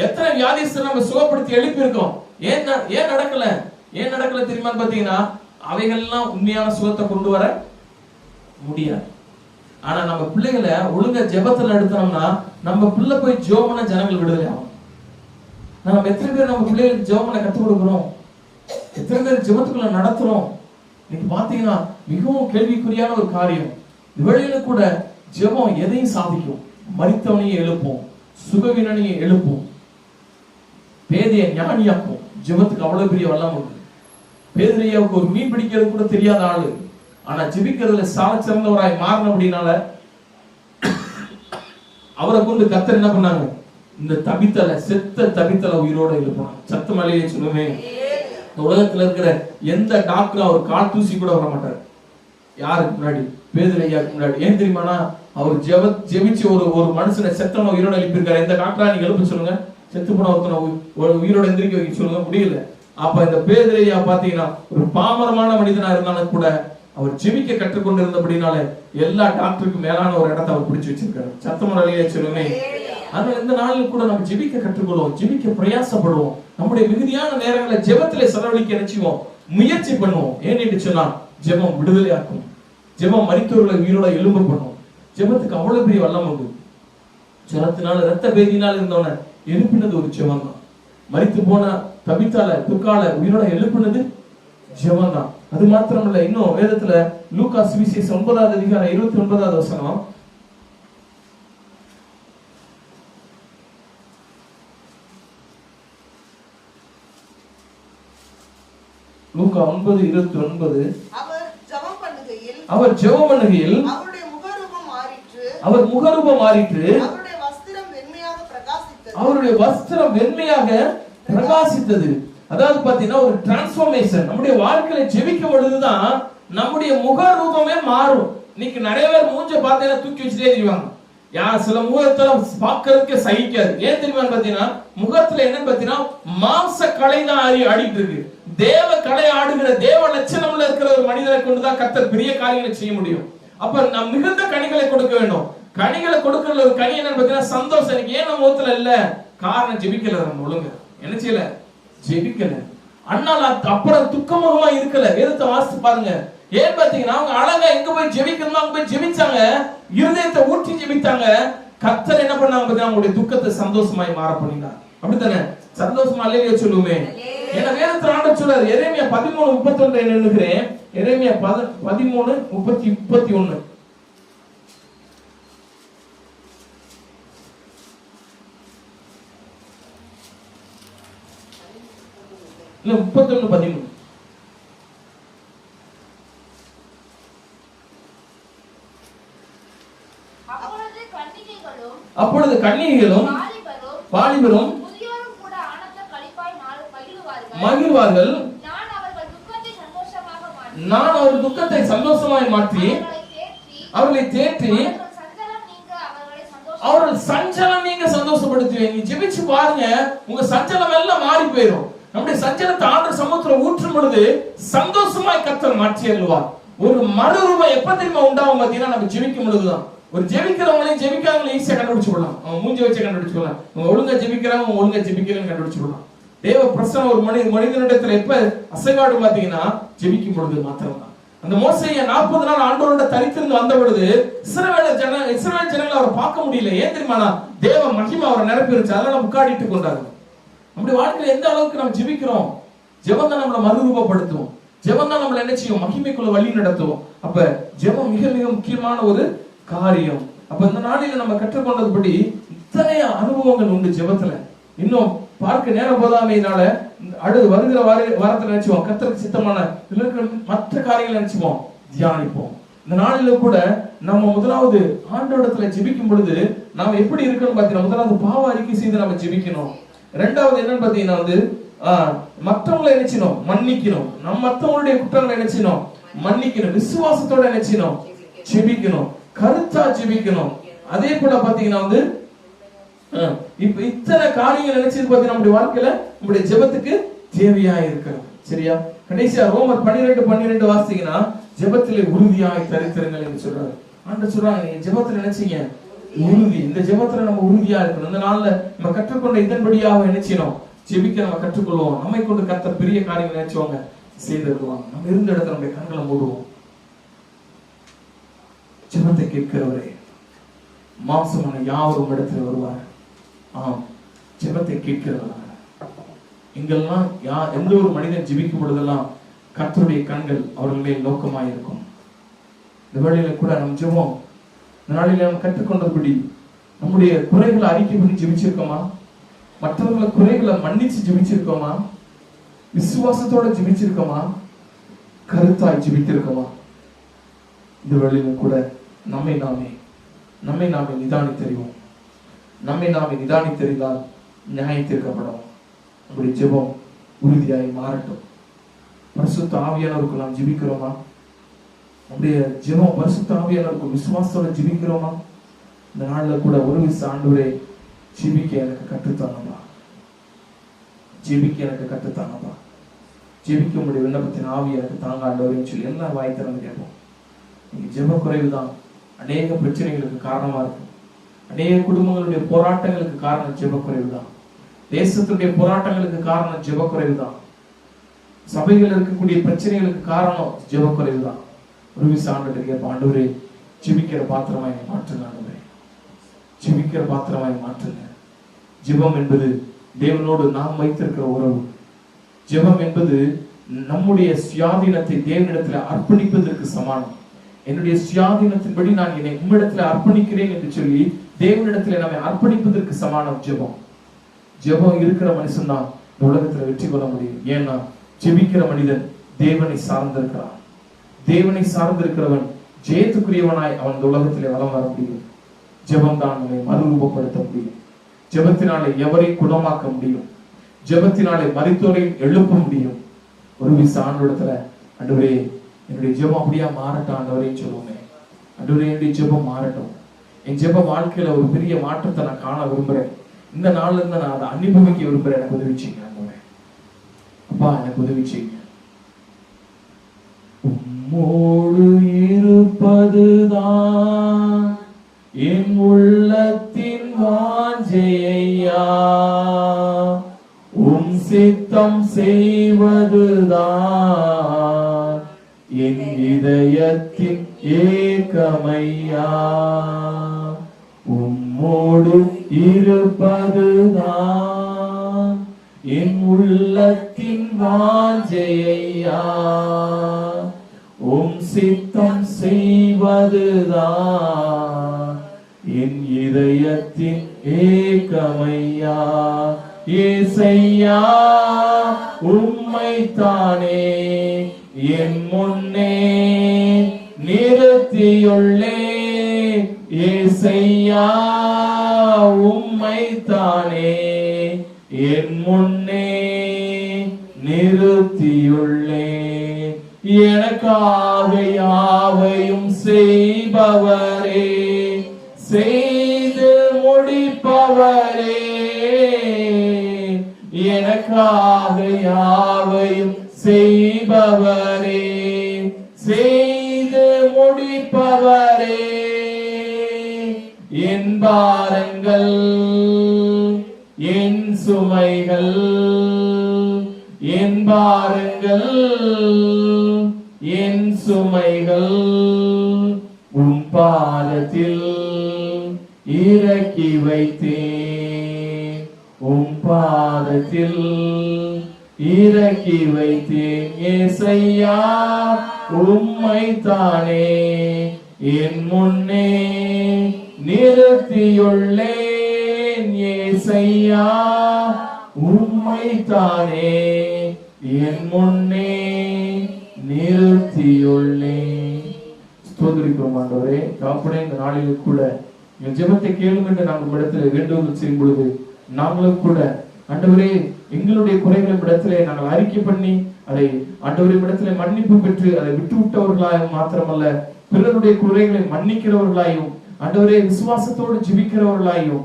எத்தனை வியாதிஸ்தர் நம்ம சுகப்படுத்தி எழுப்பி இருக்கோம். ஏன் நடக்கல தெரியுமான்னு பாத்தீங்கன்னா, அவைகள்லாம் உண்மையான சுகத்தை கொண்டு வர முடியாது. ஆனா நம்ம பிள்ளைகளை ஒழுங்கா ஜெபத்துல எடுத்தோம்னா நம்ம பிள்ளை போய் ஜெபம்னா ஜனங்கள் விடுதலை ஆகும். நம்ம எத்தனை பேர் நம்ம பிள்ளைகளுக்கு ஜெபம்ல கற்றுக் கொடுக்கிறோம்? எத்தனை பேர் ஜெபத்துக்குள்ள நடத்துறோம்? இன்னைக்கு பாத்தீங்கன்னா மிகவும் கேள்விக்குறியான ஒரு காரியம். இவளையில கூட ஜெபம் எதையும் சாதிக்கும். மரித்தவனையும் எழுப்போம், சுகவீனனை எழுப்பும், பேதையை ஞானியாக்கும். ஜெபத்துக்கு அவ்வளவு பெரிய வல்லமை உண்டு. பேதுரையாவுக்கு ஒரு மீன் பிடிக்கிறது கூட தெரியாத ஆளு, ஆனா ஜெபிக்கிறதுல சால சிறந்தவராய் மாறினபடினால அவரை கொண்டு கர்த்தர் என்ன பண்ணாங்க, இந்த தபித்தலை, செத்த தபித்தலை உயிரோட எழுப்பினாங்க. சத்தமலையே சொல்லுமே, இந்த உலகத்துல இருக்கிற எந்த டாக்டரும் அவர் கால் தூசி கூட வர மாட்டார். யாருக்கு முன்னாடி? பேதுரையாவுக்கு முன்னாடி. ஏன் தெரியுமானா, அவர் ஜெபிச்சு ஒரு மனுஷனை செத்தவனை உயிரோட எழுப்பியிருக்காரு. எந்த டாக்டரா நீங்க எழுப்ப சொல்லுங்க, செத்து போன ஒருத்தனை உயிரோட எந்திரிக்க வைக்க சொல்லுங்க, முடியல. அப்ப இந்த பேதுரையா பாத்தீங்கன்னா ஒரு பாமரமான மனிதனா இருந்தாலும் கூட அவர் ஜெபிக்க கற்றுக்கொண்டு இருந்தபடினால எல்லா டாக்டருக்கும் மேலான ஒரு இடத்தை அவர் பிடிச்சு வச்சிருக்காரு. சத்தமுறையே சொல்லுமே. அதனால இந்த நாளில் கூட நம்ம ஜெபிக்க கற்றுக்கொள்வோம், ஜெபிக்க பிரயாசப்படுவோம். நம்முடைய மிகுதியான நேரங்களை ஜெபத்திலே செலவழிக்க நினைச்சுவோம், முயற்சி பண்ணுவோம். ஏன்னு சொன்னா ஜெபம் விடுதலையாக்கும், ஜெபம் மரித்தவர்களை உயிரோட எழும்ப பண்ணும். ஜெபத்துக்கு அவ்வளவு பெரிய வல்லம் உண்டு. ஜெபத்தினால ரத்த பேதியினால இருந்தவன எழுப்பினது ஒரு ஜெபம் தான். மரித்து போன தபித்தால துக்கால உயிரோட எழுப்பினது ஜெபம் தான். அது மாத்திரமல்ல, இன்னும் வேதத்துல லூக்கா சுவிசேஷம் 9வது அதிகாரம் 29வது வசனம், லூக்கா 9:29, அவர் ஜெபம் பண்ணுகையில் அவர் முகரூபம் மாறிற்று, அவருடைய வஸ்திரம் வெண்மையாக பிரகாசித்தது. அதாவது பாத்தீங்கன்னா ஒரு டிரான்ஸ்ஃபர்மேஷன். நம்முடைய வாழ்க்கையில ஜெபிக்கும் பொழுதுதான் நம்முடைய முக ரூபமே மாறும். இன்னைக்கு நிறைய பேர் மூஞ்ச பார்த்தீங்கன்னா தூக்கி வச்சுட்டே தெரிவாங்க. சில முகத்துல பார்க்கறதுக்கு சகிக்காது. ஏன் தெரியுமான்னு பாத்தீங்கன்னா, முகத்துல என்னன்னு பாத்தீங்கன்னா மாம்ச கலை தான் ஆடிட்டு இருக்கு. தேவ கலை ஆடுகிற தேவ லட்சணம்ல இருக்கிற ஒரு மனிதரை கொண்டுதான் கர்த்தர் பெரிய காரியங்களை செய்ய முடியும். அப்ப நாம் மிகுந்த கனிகளை கொடுக்க வேண்டும். கனிகளை கொடுக்கற ஒரு கனி என்னன்னு பாத்தீங்கன்னா சந்தோஷம். எனக்கு ஏன் நம்ம முகத்துல இல்ல, காரணம் ஜெபிக்கல. நம்ம ஒழுங்கு என்ன செய்யல, ஜெபிக்கல. அண்ணால அப்புறம் துக்கமுகமா இருக்கல. வேதத்தை வாசித்து பாருங்க. ஏன் பாத்தீங்கன்னா அவங்க அழகா எங்க போய் ஜெபிக்கணும், அங்க போய் ஜெபிச்சாங்க, இருதயத்தை ஊற்றி ஜெபித்தாங்க. கர்த்தர் என்ன பண்ணாங்க பாத்தீங்கன்னா அவங்களுடைய துக்கத்தை சந்தோஷமாய் மாற பண்ணினார். அப்படித்தானே? சந்தோஷமா அல்லேலூயா சொல்லுமே. ஏன்னா வேதத்துல ஆண்டவர் சொல்றாரு, எரேமியா 13:31 நின்னுகிறேன். எரேமியா 13:31 இல்ல 31:13. அப்பொழுது கன்னிகைகளும் வாலிபரும் மகிழ்வார்கள். நான் அவர் துக்கத்தை சந்தோஷமாய் மாற்றி அவர்களை தேற்றி அவர்கள் சஞ்சலம் நீங்க சந்தோஷப்படுத்துவேன். நீ ஜெபிச்சு பாருங்க, உங்க சஞ்சலம் எல்லாம் மாறி போயிடும். நம்முடைய சஞ்சலத்தை ஆண்டவர் சமூகத்துல ஊற்றும் பொழுது சந்தோஷமாய் கர்த்தர் மாற்றி அருள்வார். ஒரு மறுரூபம் எப்ப தெரியுமா உண்டாகும் பாத்தீங்கன்னா, நம்ம ஜெபிக்கும் பொழுதுதான். ஒரு ஜெபிக்கிறவங்களையும் ஜெபிக்காதவங்களையும் ஈஸியா கண்டுபிடிச்சு கொள்ளலாம். அவங்க மூஞ்சி வச்சு கண்டுபிடிச்சு கொள்ளலாம். அவங்க ஒழுங்கா ஜெபிக்கிறாங்க, அவங்க ஒழுங்கா ஜெபிக்கிறேன்னு கண்டுபிடிச்சு கொள்ளலாம். தேவ பிரசன்னம் ஒரு மனிதனிடத்துல எப்ப அசைவாடு பாத்தீங்கன்னா ஜெபிக்கும் பொழுது மாத்திரம் தான். அந்த மோசேயை 40 நாள் ஆண்டவரோட தரித்திருந்து வந்த பொழுது இஸ்ரவேல் ஜனங்களை அவரை பார்க்க முடியல. ஏன் தெரியுமா? தேவ மகிமை அவரை நிரப்பிருச்சு. அதனால முக்காடிட்டு கொண்டாரு. நம்முடைய வாழ்க்கையில எந்த அளவுக்கு நம்ம ஜெபிக்கிறோம், ஜெபம் தான் நம்மளை மறுரூபப்படுத்தும். ஜெபம் தான் நம்மளை என்ன செய்யும், மகிமைக்குள்ள வழி நடத்தும். அப்ப ஜெபம் மிக மிக முக்கியமான ஒரு காரியம். அப்ப இந்த நாளில நம்ம கற்றுக்கொண்டதுபடி இத்தனை அனுபவங்கள் உண்டு ஜெபத்துல. இன்னும் பார்க்க நேரம் போதாமையினால அடுத்து வருகிற வாரத்துல நினைச்சுவோம் கர்த்தருக்கு சித்தமான மற்ற காரியங்களை நினைச்சுவோம், தியானிப்போம். இந்த நாளில கூட நம்ம முதலாவது ஆண்டவரிடத்துல ஜெபிக்கும் பொழுது நாம எப்படி இருக்கணும் பாத்தீங்கன்னா, முதலாவது பாவ அறிக்கை செய்து நம்ம ஜெபிக்கணும். இரண்டாவது என்னன்னு பாத்தீங்கன்னா மற்றவங்களை நினைச்சணும், மன்னிக்கணும். நம்ம மற்றவங்களுடைய குற்றங்களை நினைச்சணும், மன்னிக்கணும். விசுவாசத்தோட நினைச்சணும், ஜெபிக்கணும், கருத்தா ஜெபிக்கணும். அதே போல பாத்தீங்கன்னா இப்ப இத்தனை காரியங்கள் நினைச்சது பாத்தீங்கன்னா நம்முடைய வாழ்க்கையில நம்முடைய ஜெபத்துக்கு தேவையா இருக்கிறோம். சரியா? கடைசியா ரோமர் 12:12 வாசிங்கன்னா ஜெபத்திலே உறுதியாய் தரித்திருங்கள் என்று சொல்றாரு. ஆண்டவர் சொல்றாங்க, நீங்க ஜெபத்துல நினைச்சீங்க உறுதி. இந்த ஜெபத்துல நம்ம உறுதியா இருக்கணும். இந்த நாள்ல நம்ம கற்றுக்கொண்ட இதன்படியாக நினைச்சோம் ஜெபிக்க நம்ம கற்றுக்கொள்வோம். நம்மை கொண்டு கர்த்தர் பெரிய காரியங்கள் நினைச்சவங்க செய்திருவாங்க. நம்ம இருந்த இடத்துல நம்முடைய கண்களை மூடுவோம். ஜெபத்தை கேட்கிறவரே, மாம்சமான யாவரும் இடத்துல வருவார். ஜெபத்தை கேட்கிறவர்கள் இங்கெல்லாம் எந்த ஒரு மனிதன் ஜெபிக்கும் பொழுதெல்லாம் கர்த்தருடைய கண்கள் அவர்கள் மேல் நோக்கமாய் இருக்கும். இந்த வேளையில கூட நம் ஜெபம் இந்த நாளில நாம் கற்றுக்கொண்டபடி நம்முடைய குறைகளை அறிக்கை பண்ணி ஜெபிச்சிருக்கோமா? மற்றவர்களை குறைகளை மன்னிச்சு ஜெபிச்சிருக்கோமா? விசுவாசத்தோட ஜெபிச்சிருக்கோமா? கருத்தாய் ஜெபித்திருக்கோமா? இந்த வேளையிலும் கூட நம்மை நாமே நிதானித்தறிவோம். நம்மை நாமே நிதானித்தறிந்தால் நியாயத்திற்கப்படும். நம்முடைய ஜெபம் உறுதியாய் மாறட்டும். பரிசுத்த ஆவியானவருக்கு நாம் ஜெபிக்கிறோமா? நம்முடைய ஜெபம் பரிசுத்த ஆவியானவருக்கு விசுவாசத்தோட ஜெபிக்கிறோமா? இந்த நாள்ல கூட ஒரு விச ஆண்டவரே ஜெபிக்க எனக்கு கற்றுத்தாங்கப்பா, ஜெபிக்க எனக்கு கற்றுத்தாங்கப்பா, ஜெபிக்க முடிய விண்ணப்பத்தின் ஆவி எனக்கு தாங்க ஆண்டவரேன்னு சொல்லி எல்லாம் வாய் திறந்து கேட்போம். நீங்க ஜெப குறைவுதான் அநேக பிரச்சனைகளுக்கு காரணமா இருக்கு. அநேக குடும்பங்களுடைய போராட்டங்களுக்கு காரணம் ஜெப குறைவுதான். தேசத்துடைய போராட்டங்களுக்கு காரணம் ஜெப குறைவுதான். சபைகள் இருக்கக்கூடிய பிரச்சனைகளுக்கு காரணம் ஜெப குறைவுதான். ஒரு விச ஆண்டவரே கேட்போம், ஆண்டவரே ஜெபிக்கிற பாத்திரமாய் மாற்றுங்க, ஆண்டவரே ஜெபிக்கிற பாத்திரமாய் மாற்றுங்க. ஜெபம் என்பது தேவனோடு நாம் வைத்திருக்கிற உறவு. ஜெபம் என்பது நம்முடைய சுயாதீனத்தை தேவனிடத்தில் அர்ப்பணிப்பதற்கு சமானம். என்னுடைய சுயாதீனத்தின்படி நான் என்னை உம்மிடத்தில் அர்ப்பணிக்கிறேன் என்று சொல்லி தேவனிடத்தில் நம்மை அர்ப்பணிப்பதற்கு சமானம் ஜெபம். ஜெபம் இருக்கிற மனுஷன் தான் இந்த உலகத்துல வெற்றி கொள்ள முடியும். ஏன்னா ஜெபிக்கிற மனிதன் தேவனை சார்ந்திருக்கிறான். தேவனை சார்ந்திருக்கிறவன் ஜெயத்துக்குரியவனாய் அவன் இந்த உலகத்திலே வலம் வர முடியும். ஜெபம் தான் நம்மை மறுரூபப்படுத்த முடியும். ஜெபத்தினாலே எவரை குணமாக்க முடியும். ஜெபத்தினாலே மரித்தோரை எழுப்ப முடியும். ஒரு விச ஆண்டவரிடத்துல ஆண்டவரே என்னுடைய ஜெபம் அப்படியா மாறட்டும் ஆண்டவரேன்னு சொல்லுவோமே. ஆண்டவரே என்னுடைய ஜெபம் மாறட்டும். என் ஜெப வாழ்க்கையில ஒரு பெரிய மாற்றத்தை நான் காண விரும்புறேன். இந்த நாள்ல இருந்து நான் அதை அனுபவிக்க விரும்புறேன். எனக்கு உதவி செய்யுங்க ஆண்டவரே. அப்பா எனக்கு உதவி செய்யுங்க. உம்மோடு இருப்பதுதான் என் உள்ளத்தின் வாஞ்சையா, உம் சித்தம் செய்வதுதான் என் இதயத்தின் ஏக்கமையா. உம்மோடு இருப்பதுதான் என் உள்ளத்தின் வாஞ்சையா, உம் சித்தம் செய்வதுதான் என் இதயத்தின் ஏக்கமையா. ஏசையா உம்மைத்தானே என் முன்னே நிறுத்தியுள்ளே. ஏசையா உம்மைத்தானே என் முன்னே நிறுத்தியுள்ளே. எனக்காக யாவையும் செய்பவரே, செய்து முடிப்பவரே. எனக்காக யாவையும் செய்பவரே, செய்து முடிப்பவரே. என் பாரங்கள் என் சுமைகள், என் பாரங்கள் என் சுமைகள் உம் பாதத்தில் இறக்கி வைத்தேன். உம் பாதத்தில் இறக்கி வைத்தேன். ஏசையா உம்மைத்தானே என் முன்னே நிறுத்தியுள்ளேன். ஏசையா உம்மைத்தானே என் முன்னே நிறுத்தியுள்ளேன். ஸ்தோத்திரிக்கிறோம் ஆண்டவரே. தகப்பனே, இந்த நாளில் கூட என் ஜெபத்தை கேளும் என்று நாங்கள் இடத்துல வேண்டுகோள் செய்யும் பொழுது நாங்களும் கூட ஆண்டவரே எங்களுடைய குறைகளை இடத்திலே நாங்கள் அறிக்கை பண்ணி அதை ஆண்டவரே இடத்திலே மன்னிப்பு பெற்று அதை விட்டு விட்டவர்களாயும் மாத்திரமல்ல, பிறருடைய குறைகளை மன்னிக்கிறவர்களாயும் ஆண்டவரே விசுவாசத்தோடு ஜெபிக்கிறவர்களாயும்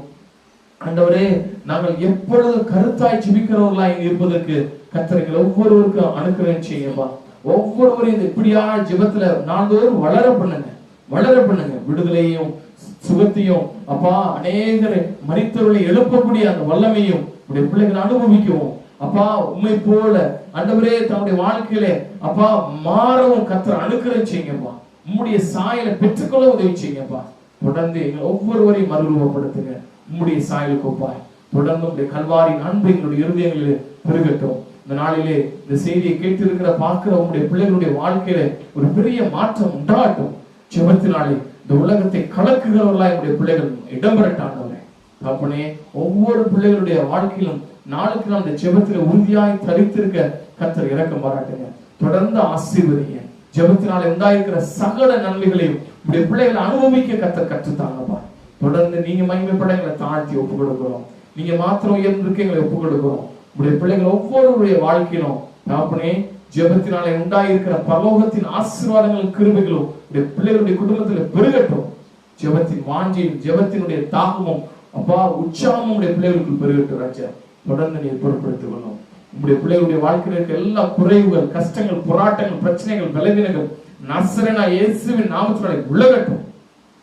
ஆண்டவரே நாங்கள் எப்பொழுது கருத்தாய் ஜெபிக்கிறவர்களாய் இருப்பதற்கு கர்த்தர் ஒவ்வொருவருக்கும் அனுக்கிரகம் செய்யுங்கப்பா. ஒவ்வொருவரையும் இப்படியா ஜெபத்துல நாள்தோறும் வளர பண்ணுங்க. விடுதலையும் சுகத்தையும் அப்பா அநேகரை மரித்தவர்களை எழுப்பக்கூடிய அந்த வல்லமையும் உடைய பிள்ளைகளை அனுபவிக்கவும் அப்பா உண்மை போல ஆண்டவரே தன்னுடைய வாழ்க்கையில அப்பா மாறவும் கர்த்தர் அனுக்கிரகம் செய்யுங்கப்பா. உம்முடைய சாயலை பெற்றுக்கொள்ள உதவி செய்யுங்கப்பா. தொடர்ந்து எங்கள் ஒவ்வொருவரையும் மறுரூபப்படுத்துங்க. உம்முடைய சாயலுக்கு ஒப்பாய் தொடர்ந்து உடைய கல்வாரின் அன்பு எங்களுடைய இருதயங்களில் பெருகட்டும். இந்த நாளிலே இந்த செய்தியை கேட்டிருக்கிற பார்க்கிற உங்களுடைய பிள்ளைகளுடைய வாழ்க்கையில ஒரு பெரிய மாற்றம் உண்டாகட்டும். ஜெபத்தினாலே இந்த உலகத்தை கலக்குகிறவர்களா என்னுடைய பிள்ளைகள் இடம்பெறட்டாண்டவரே தகப்பனே, ஒவ்வொரு பிள்ளைகளுடைய வாழ்க்கையிலும் நாளுக்கு நாள் இந்த ஜெபத்துல உறுதியாய் தரித்திருக்க கர்த்தர் இரக்கம் பாராட்டுங்க. தொடர்ந்து ஆசீர்வதிங்க. ஜெபத்தினால உண்டாயிருக்கிற சகல நன்மைகளையும் உடைய பிள்ளைகளை அனுபவிக்க கர்த்தர் கற்றுத்தாங்கப்பா. தொடர்ந்து நீங்க மகிமைப்பட எங்களை தாழ்த்தி ஒப்புக் கொடுக்கிறோம். நீங்க மாத்திரம் உயர்ந்திருக்க எங்களை ஒப்புக் கொடுக்கிறோம். உடைய பிள்ளைகள் ஒவ்வொருடைய வாழ்க்கையிலும் தகப்பனே ஜெபத்தினாலே உண்டாயிருக்கிற பரலோகத்தின் ஆசீர்வாதங்களும் கிருபைகளும் உடைய பிள்ளைகளுடைய குடும்பத்தில் பெருகட்டும். ஜெபத்தின் வாஞ்சையும் ஜெபத்தினுடைய தாகமும் அப்பா உற்சாகமும் உடைய பிள்ளைகளுக்கு பெருகட்டும். ராஜா தொடர்ந்து நீ பொறுப்படுத்திக் கொள்ளும். உங்களுடைய பிள்ளைகளுடைய வாழ்க்கையில் இருக்க எல்லா குறைவுகள், கஷ்டங்கள், போராட்டங்கள், பிரச்சனைகள், பலவீனங்கள் நசரேனா இயேசுவின் நாமத்தினாலே விலகட்டும்.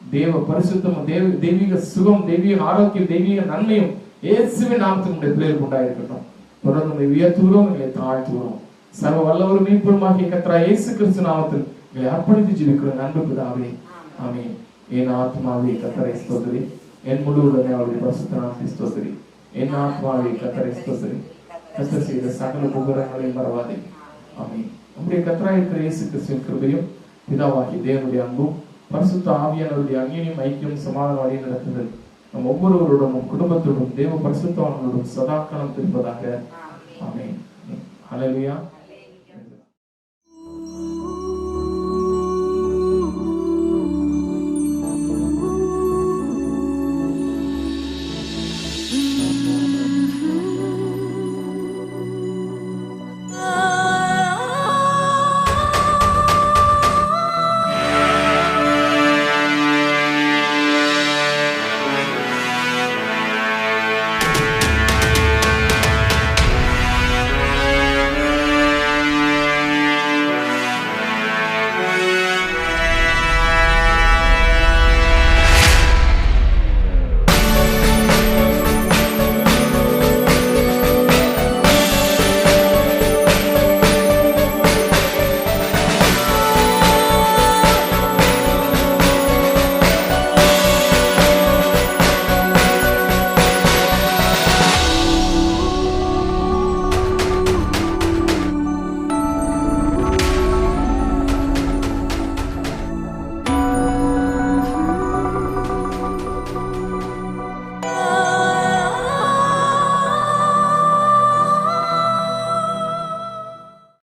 தேவ பரிசுத்தமும் தெய்வீக சுகம், தெய்வீக ஆரோக்கியம், தெய்வீக நன்மையும் இயேசுவின் நாமத்தில் உடைய பிள்ளைகளுக்கு உண்டாயிருக்கட்டும். தொடர்ந்து உயர்த்துகிறோம், எங்களை தாழ்த்துகிறோம். சர்வ வல்லவரும் மீட்பருமாகிய கர்த்தராகிய இயேசு கிறிஸ்து நாமத்தில் எங்களை அர்ப்பணித்து ஜெபிக்கிறோம் அன்பு பிதாவே, ஆமென். என் ஆத்மாவே கர்த்தரை ஸ்தோத்திரி, என் முழு உள்ளமே அவருடைய பரிசுத்த நாமத்தை ஸ்தோத்திரி. என் ஆத்மாவே கர்த்தரை ஸ்தோத்திரி, கர்த்தர் செய்த சகல உபகாரங்களையும் மறவாதே. ஆமென். நம்முடைய கர்த்தராகிய இருக்கிற இயேசு கிறிஸ்துவின் கிருபையும் பிதாவாகிய தேவனுடைய அன்பும் பரிசுத்த ஆவியானவருடைய அந்நியம் ஐக்கியம் சமாதானம் வழி நடத்துதல் நம் ஒவ்வொருவரோடும் குடும்பத்தோடும் தேவ பரிசுத்தவான்களோடும் சதாகாலம் இருப்பதாக. ஆமென். ஹல்லேலூயா.